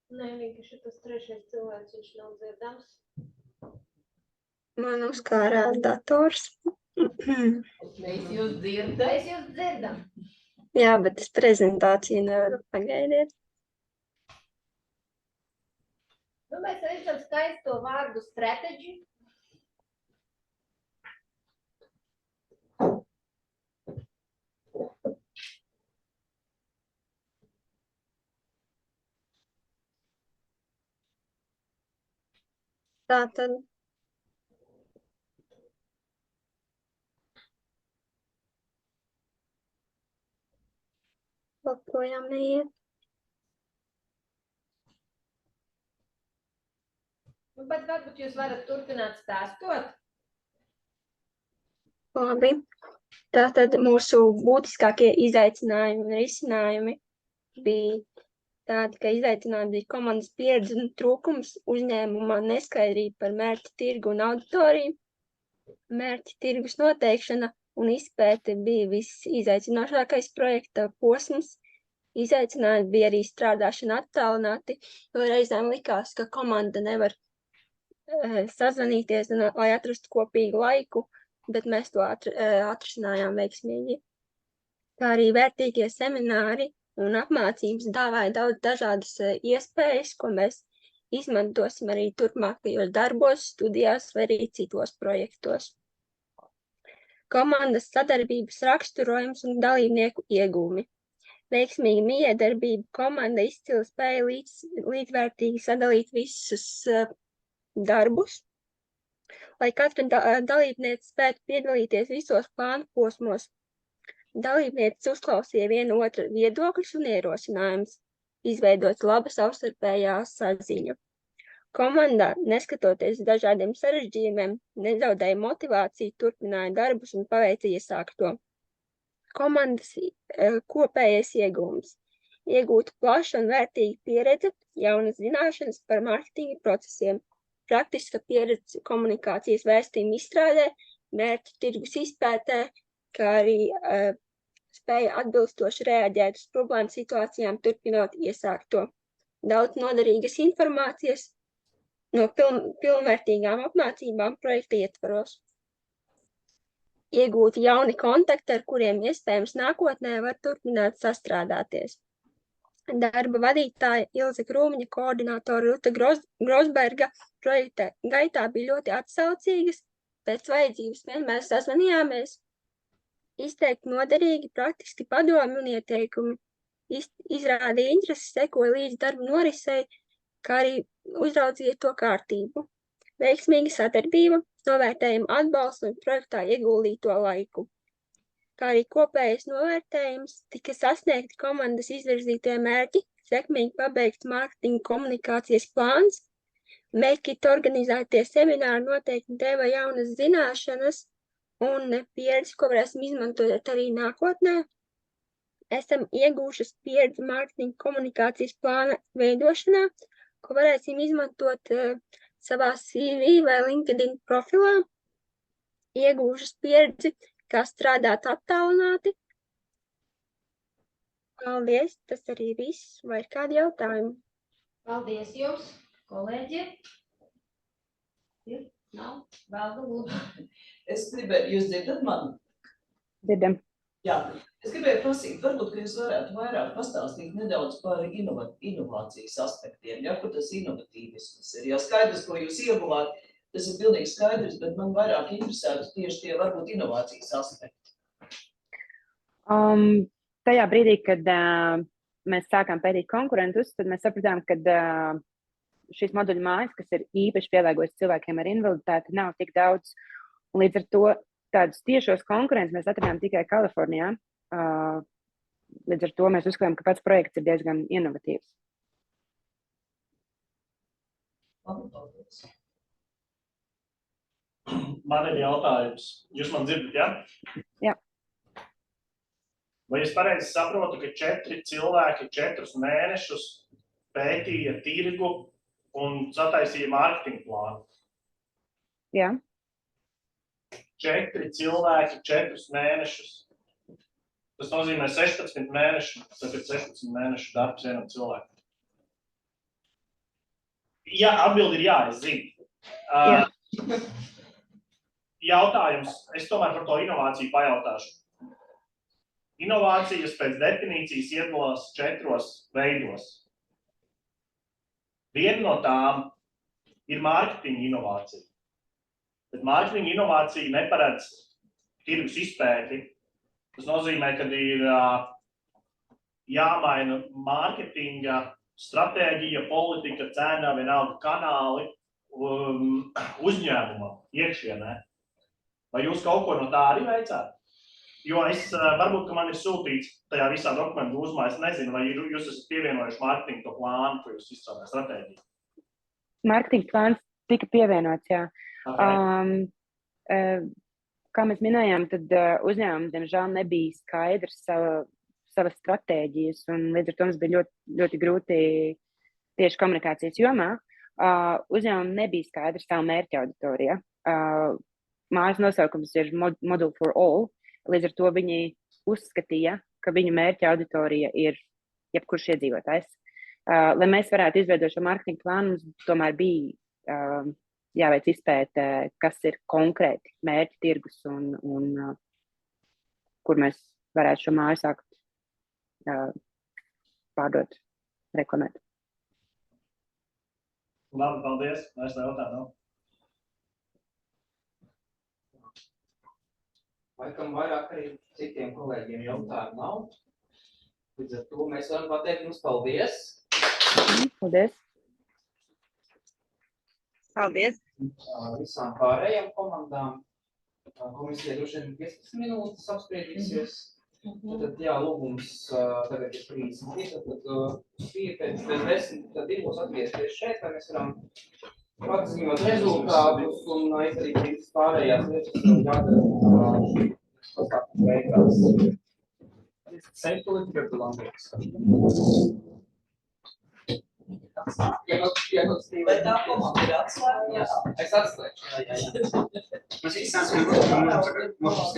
Speaker 6: Nē, vienkārši tas trešais cilvēks, viņš nav dzirdams.
Speaker 10: Man uzkārās dators.
Speaker 6: Mēs jūs dzirdam.
Speaker 10: Jā, bet es prezentāciju nevaru pagaidiet.
Speaker 6: Mēs redzam skaisto vārdu strategy.
Speaker 10: Tātad. Joprojām neiet.
Speaker 6: Bet varbūt jūs varat turpināt stāstot?
Speaker 10: Labi. Tātad mūsu būtiskākie izaicinājumi un risinājumi bija tādi, ka izaicinājumi bija komandas pieredze un trūkums, uzņēmumā neskaidrība par mērķa tirgu un auditoriju. Mērķa tirgus noteikšana un izpēte bija visizaicinošākais projekta posms. Izaicinājumi bija arī strādāšana attālināti, jo reizēm likās, ka komanda nevar sazvanīties, lai atrastu kopīgu laiku, bet mēs to atrisinājām veiksmīgi. Kā arī vērtīgie semināri un apmācības dāvāja daudz dažādas iespējas, ko mēs izmantosim arī turpmākajos darbos, studijās vai arī citos projektos. Komandas sadarbības raksturojums un dalībnieku iegūmi. Veiksmīga miedarbība, komanda izcili spēja līdzvērtīgi sadalīt visus darbus, lai katra dalībniece spētu piedalīties visos plānu posmos. Dalībnieces uzklausīja viena otra viedokļus un ierosinājumus, izveidot labu savstarpējā saziņu. Komandā, neskatoties dažādiem sarežģījumiem, nezaudēja motivāciju, turpināja darbus un paveica iesākto. Komandas kopējais iegūms. Iegūta plaša un vērtīga pieredze, jaunas zināšanas par mārketinga procesiem, praktiska pieredze komunikācijas vēstījuma izstrādē, mērķu tirgus izpētē, kā arī spēja atbilstoši reaģēt uz problēmu situācijām, turpinot iesākto. Daudz noderīgas informācijas no pilnvērtīgām apmācībām projekta ietvaros. Iegūti jauni kontakti, ar kuriem iespējams nākotnē var turpināt sastrādāties. Darba vadītāja Ilze Krūmiņa, koordinātora Ruta Grosberga projekta gaitā bija ļoti atsaucīgas, pēc vajadzības vienmēr sazvanījāmies, izteikti noderīgi, praktiski padomi un ieteikumi, izrādīja interesi, sekoja līdz darba norisei, kā arī uzraudzīja to kārtību. Veiksmīga sadarbība, novērtējuma atbalstu un projektā ieguldīto laiku. Kā arī kopējais novērtējums, tika sasniegti komandas izvirzītie mērķi, sekmīgi pabeigts mārketinga komunikācijas plāns, Make-it organizētie semināri noteikti deva jaunas zināšanas un pieredzi, ko varēsim izmantot arī nākotnē. Esam iegūšas pieredzi mārketinga komunikācijas plāna veidošanā, ko varēsim izmantot savā CV vai LinkedIn profilā. Iegūšas pieredzi, kā strādāt attālināti. Paldies, tas arī viss. Vai ir kādi jautājumi?
Speaker 3: Paldies jums, kolēģi. Ir? Nav? Vēl lūdzu.
Speaker 4: Es gribēju, jūs dzirdat mani?
Speaker 9: Dzirdam.
Speaker 4: Jā, es gribēju prasīt, varbūt, ka jūs varētu vairāk pastāstīt nedaudz par inovācijas aspektiem, ja, kur tas inovatīvisms ir. Jā, skaidrs, ko jūs ieguvāt, tas ir pilnīgi skaidrs, bet man vairāk interesētu tieši tie varbūt inovācijas aspekti.
Speaker 9: Tajā brīdī, kad mēs sākām pētīt konkurentus, tad mēs sapratām, ka šīs moduļu mājas, kas ir īpaši pielāgotas cilvēkiem ar invaliditāti, nav tik daudz. Un līdz ar to tādus tiešos konkurentus mēs atradām tikai Kalifornijā. Līdz ar to mēs uzskatām, ka pats projekts ir diezgan inovatīvs.
Speaker 5: Man ir jautājums. Jūs man dzirdat, ja?
Speaker 9: Jā.
Speaker 5: Vai es pareizi saprotu, ka 4 cilvēki 4 mēnešus pētīja tirgu un sataisīja mārketinga plānu?
Speaker 9: Jā.
Speaker 5: 4 cilvēki 4 mēnešus. Tas nozīmē 16 mēnešus, tad ir 16 mēnešu darbs vienam cilvēkam. Jā, atbildi ir jā, es zinu. Jautājums, es tomēr par to inovāciju pajautāšu. Inovācijas pēc definīcijas iedalās 4 veidos. Viena no tām ir mārketinga inovācija. Bet mārketinga inovācija neparedz tirgus izpēti. Tas nozīmē, ka ir jāmaina mārketinga stratēģija, politika, cena, vienalga kanāli uzņēmumam iekšienē. Vai jūs kaut ko no tā arī veicāt? Jo es varbūt, ka man ir sūtīts tajā visā dokumentu uzmā, es nezinu, vai jūs esat pievienojuši mārketinga to plānu, ko jūs izstrādājat stratēģiju?
Speaker 9: Mārketinga plāns tika pievienots, jā.
Speaker 5: Okay.
Speaker 9: Kā mēs minējām, tad uzņēmumam, diemžēl, nebija skaidrs savas stratēģijas, un līdz ar to mums bija ļoti, ļoti grūti tieši komunikācijas jomā. Uzņēmumam nebija skaidrs savu mērķa auditorija. Mājas nosaukums ir Module for All, līdz ar to viņi uzskatīja, ka viņu mērķa auditorija ir jebkurš iedzīvotājs. Lai mēs varētu izveidot šo mārketinga plānu, mums tomēr bija jāveic izpēte, kas ir konkrēti mērķi tirgus un kur mēs varētu šo māju sākt pārdot, reklamēt.
Speaker 5: Labi, paldies. Mēs tā jautājumu nav.
Speaker 1: Laikam vairāk arī citiem kolēģiem jautājumu nav. Līdz ar to mēs varam pateikt jums paldies.
Speaker 9: Paldies.
Speaker 10: Paldies.
Speaker 1: Visām pārējām komandām. Komisija droši vien 15 minūtes apspriedīsies. Tad jā, lūgums tagad ir 30. Tad pēc 10, tad 2 atgriezties šeit, lai mēs varam atzīmot rezultātus un izdarīt visas pārējās lietas gada pasākumu beigās. Same political belongings.
Speaker 4: Vai tā komanda ir atslēgta? Jā.
Speaker 1: Es atslēgšu.
Speaker 11: Mēs visi esam mums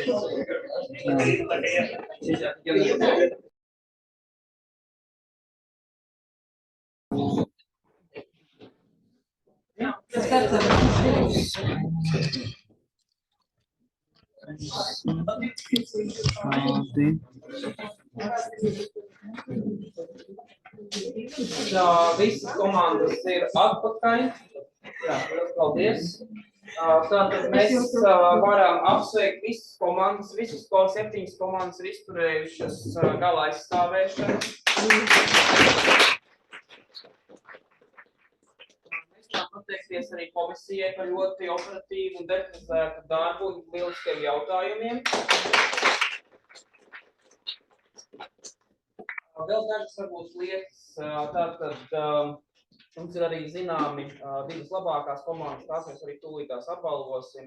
Speaker 1: Visas komandas ir atpakaļ. Jā, paldies. Tātad mēs varam apsveikt visas komandas, visas 7 komandas ir izturējušas gala aizstāvēšanu. Mēs varam pateikties arī komisijai par ļoti operatīvu un detalizētu darbu un lieliskiem jautājumiem. Vēl dažas varbūt lietas, tātad mums ir arī zināmi 2 labākās komandas, tās mēs arī tūlītās apbalvosim.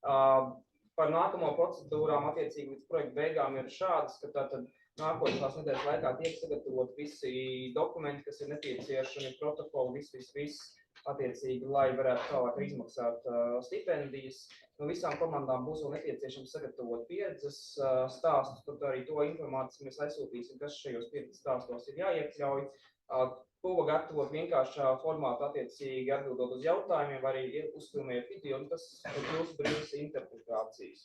Speaker 1: Par nākamo procedūrām attiecīgi līdz projekta beigām ir šādas, ka tātad nākošās nedēļas laikā tiek sagatavot visi dokumenti, kas ir nepieciešami, protokoli, viss, attiecīgi, lai varētu tālāk izmaksāt stipendijas. No visām komandām būs vēl nepieciešams sagatavot pieredzes stāstus, tad arī to informāciju mēs aizsūtīsim, kas šajos pieredzes stāstos ir jāiekļauj. To gatavot vienkāršā formātā attiecīgi atbildot uz jautājumiem, arī uzfilmēt video, un tas ir jūsu brīvas interpretācijas.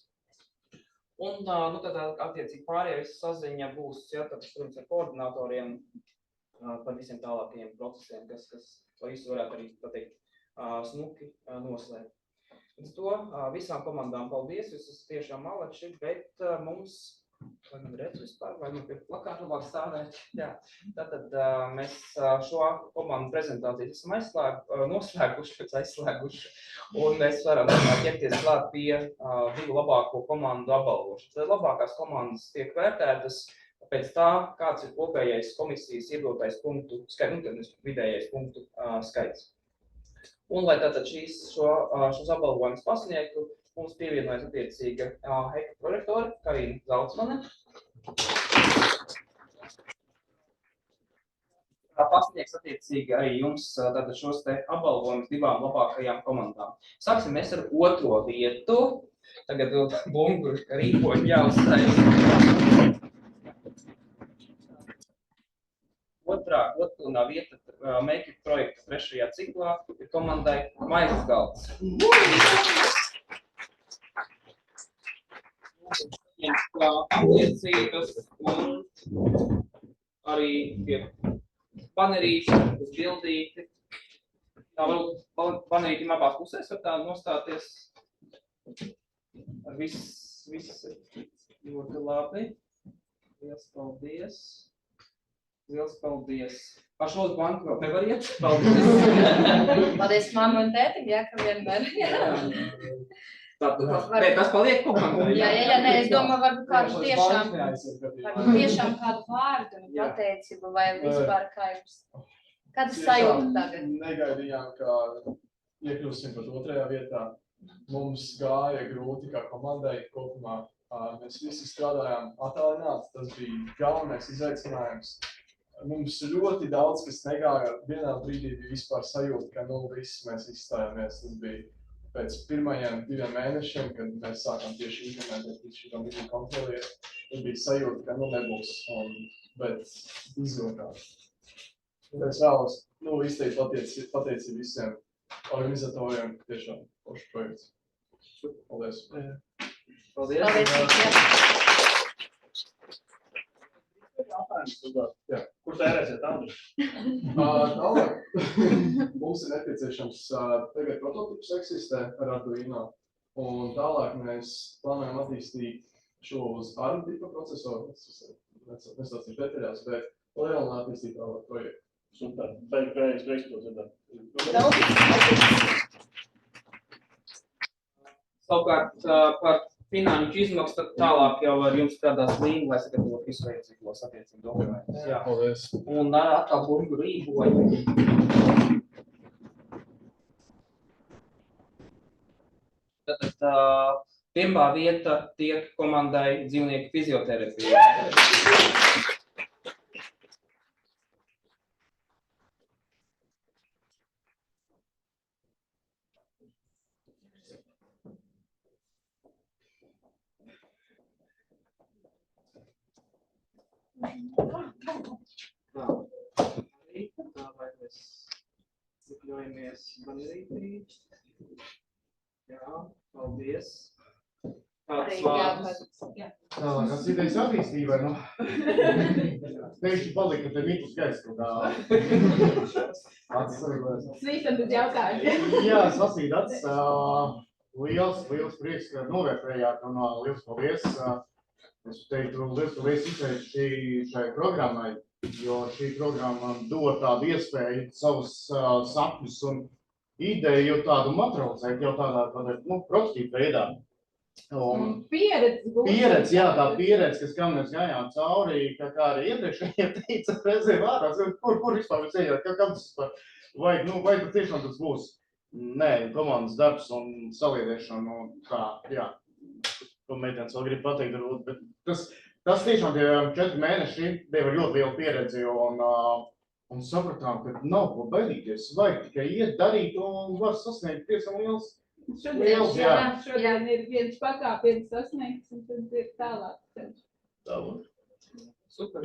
Speaker 1: Un tad attiecīgi pārējais saziņa būs, ja, tad, protams, ar koordinatoriem par visiem tālākajiem procesiem, kas lai visu varētu arī, pateikt, smuki noslēgt. Līdz to visām komandām paldies, jūs esat tiešām malači, bet mums, vai man redz vispār, vai man pie plakāta labāk stāvēt, jā. Tātad mēs šo komandu prezentāciju esam noslēguši, un mēs varam ķerties klāt pie 2 labāko komandu apbalvošanas. Tad labākās komandas tiek vērtētas pēc tā, kāds ir kopējais komisijas iedotais punktu skaits, vidējais punktu skaits. Un, lai tātad šos apbalvojumus pasniegtu, mums pievienojas attiecīga Heika prorektore Karina Zalcmane. Pasniegs attiecīgi arī jums tātad šos te apbalvojumus 2 labākajām komandām. Sāksim mēs ar 2. vietu. Tagad vēl bunguri rīkoņi jāuzstājas. Otrā vieta Make It projekta 3. ciklā ir komandai Maizes galds. Attiecības un arī tie panerīši, kas bildīti. Tā varbūt panerītim abās pusēs var tā nostāties. Ar viss ļoti labi. Liels paldies. Liels paldies. Pašos banku vēl nevar iet. Paldies.
Speaker 12: Paldies mammu un tētim, jā, ka vienmēr.
Speaker 1: Tas paliek komandai.
Speaker 12: Jā, nē, es domāju, varbūt kādu tiešām kādu vārdu un pateicību vai vispār kā jums. Kāda sajūta tagad?
Speaker 7: Negaidījām, ka iekļūsim pat 2. vietā. Mums gāja grūti kā komandai kopumā. Mēs visi strādājām attālināti, tas bija galvenais izaicinājums. Mums ļoti daudz, kas negāja, vienā brīdī bija vispār sajūta, ka viss mēs izstājāmies. Tas bija pēc pirmajiem 2 mēnešiem, kad mēs sākām tieši implementēt šo video kontrolieru. Tad bija sajūta, ka nebūs, bet izvilkās. Es vēlos izteikt pateicību visiem organizatoriem, tiešām foršs projekts. Paldies.
Speaker 1: Paldies.
Speaker 5: Kur tērēsiet naudu?
Speaker 7: Tālāk mums ir nepieciešams tagad prototyps eksistē ar Arduino, un tālāk mēs plānojam attīstīt šo uz ARM tipa procesoru, nestāstīšu detaļās, bet palielināt attīstīt tālāk projektu.
Speaker 5: Super, prieks to dzirdēt.
Speaker 1: Savukārt par finanšu izmaksu, tad tālāk jau ar jums strādās Līna, lai sagatavot visu veiciklos attiecīgi dokumentus. Jā.
Speaker 7: Paldies.
Speaker 1: Un atkal burgu rīboju. Tātad 1. vieta tiek komandai dzīvnieku fizioterapija. Vai mēs iekļojamies bannerītī. Jā, paldies. Kāds vārds?
Speaker 13: Tālākās idejas attīstībai, nu. Tieši palika te mītus gaisa kaut kā.
Speaker 12: Svīstam tad jautājumi.
Speaker 13: Jā, sasīdats. Liels prieks, ka novērtējāt un liels paldies. Es teiktu, liels paldies izteikt šai programmai, jo šī programma dod tādu iespēju savus sapņus un ideju tādu materializēt jau tādā, prototīpa veidā. Pieredze, jā, tā pieredze, kam mēs gājām cauri, kā arī iepriekšējie teica, reizē vārās, kur vispār mēs ejam, kam tas vispār vajag, vai tad tiešām tas būs, komandas darbs un saliedēšana, un tā, jā, ko meitenes vēl grib pateikt, bet tas tiešām tie 4 mēneši deva ļoti lielu pieredzi, un sapratām, ka nav ko baidīties, vajag tikai iet, darīt, un var sasniegt tiešām liels.
Speaker 12: Šodien ir viens pakāpiens sasniegts, un tad ir tālāk.
Speaker 13: Tālāk.
Speaker 1: Super.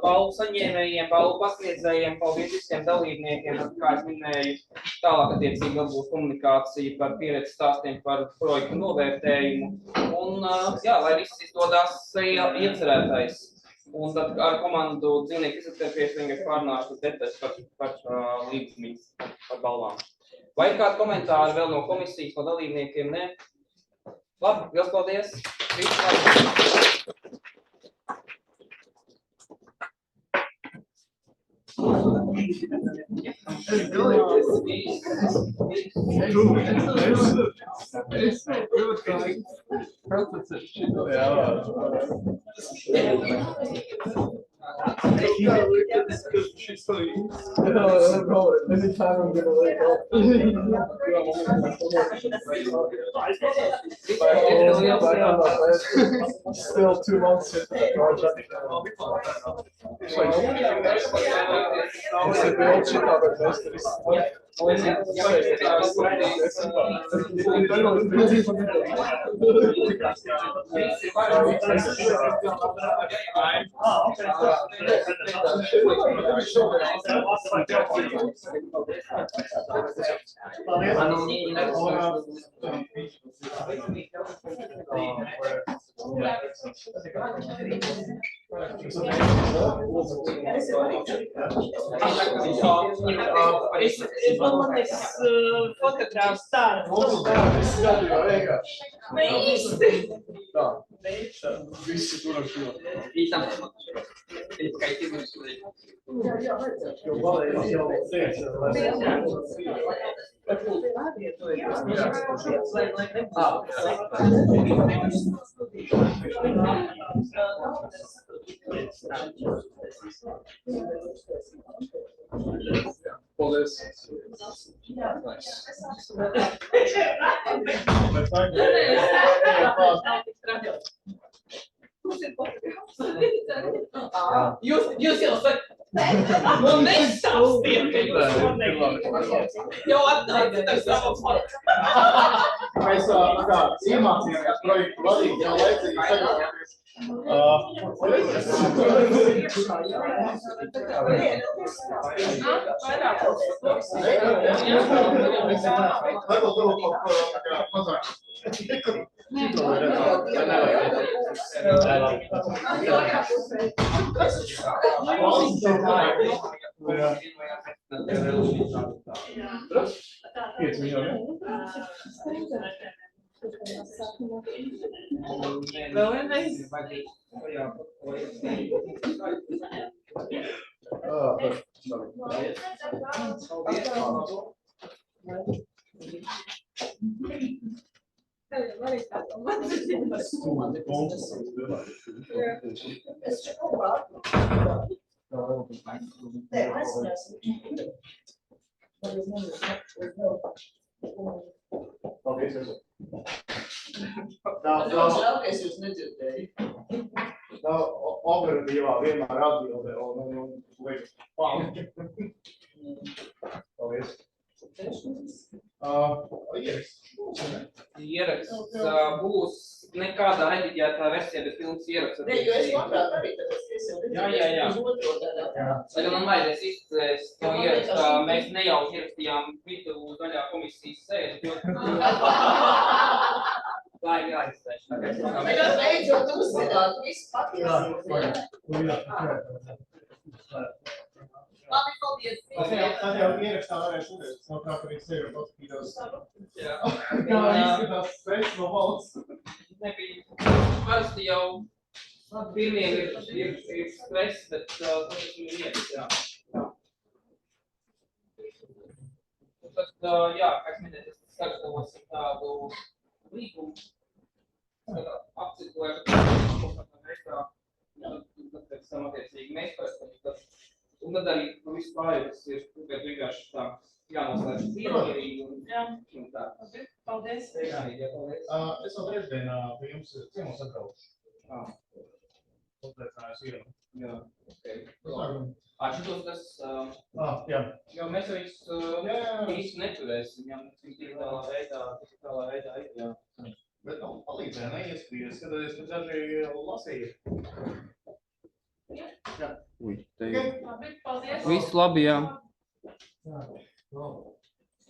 Speaker 1: Balvu saņēmējiem, balvu pasniedzējiem, paldies visiem dalībniekiem, kā es minēju, tālāk attiecīgi būs komunikācija par pieredzi stāstiem par projektu novērtējumu, un jā, lai viss izdodās iecerētais. Un tad ar komandu dzīvnieku izvērtēties vienkārši pārnāšu detaļas par līdzmīs, par balvām. Vai ir kādi komentāri vēl no komisijas, no dalībniekiem? Nē? Labi, liels paldies!
Speaker 7: Still 2 months into the project.
Speaker 4: Fotogrāfs tāds.
Speaker 7: Visi turam šo. Paldies.
Speaker 4: Jūs jau sakat, nu nestāstiet, ka jūs to negribat. Jau atnāciet ar savu fotu.
Speaker 13: Mēs iemācījāmies projektu vadīt jau laicīgi sagatavoties.
Speaker 4: Es jūs nedzirdēju.
Speaker 13: Operatīvā vienmēr atbildē un liek. Paldies.
Speaker 1: Ieraksts būs nekādā rediģētā versijā, bet pilns ieraksts.
Speaker 4: Ne, jo es labprāt arī, tāpēc, ka es jau redzēju, uz otro tādā.
Speaker 1: Lai man vajadzēs izcēst to ierakstā, mēs nejauši ierakstījām vidu daļā komisijas sēdi. Tā ir jāizsēš.
Speaker 4: Tagad beidzot uzzināt visu patiesību. Labi, paldies.
Speaker 13: Tad jau ierakstā varēšu uzreiz, no kā arī sevi paskatījos.
Speaker 1: Jā.
Speaker 13: Kā izskatās stress no valsts.
Speaker 1: Nebija. Parasti jau pirmie ir stress, bet tas ir vietas, jā. Tad, jā, kā es minēju, sagatavosim tādu līgumu, apciklēšu, pēc tam attiecīgi mēs parasti. Un tad arī visu pārējais ir vienkārši tā jānoslēdz dzīvīgi un tā.
Speaker 2: Paldies.
Speaker 1: Jā, paldies.
Speaker 13: Es vēl trešdienā pie jums ciemos atbraucu. Uzliecinājos vienu.
Speaker 1: Jā, ok. Šitos tas...
Speaker 13: Jā.
Speaker 1: Jo mēs viņus īsti neturēsim, jā, mums digitālā veidā ir, jā.
Speaker 13: Bet, palīdzēja neieskrījies, skatoties, ka daži lasīja. Jā.
Speaker 1: Ui, te
Speaker 2: Labi, paldies.
Speaker 1: Viss labi, jā.
Speaker 13: Jā.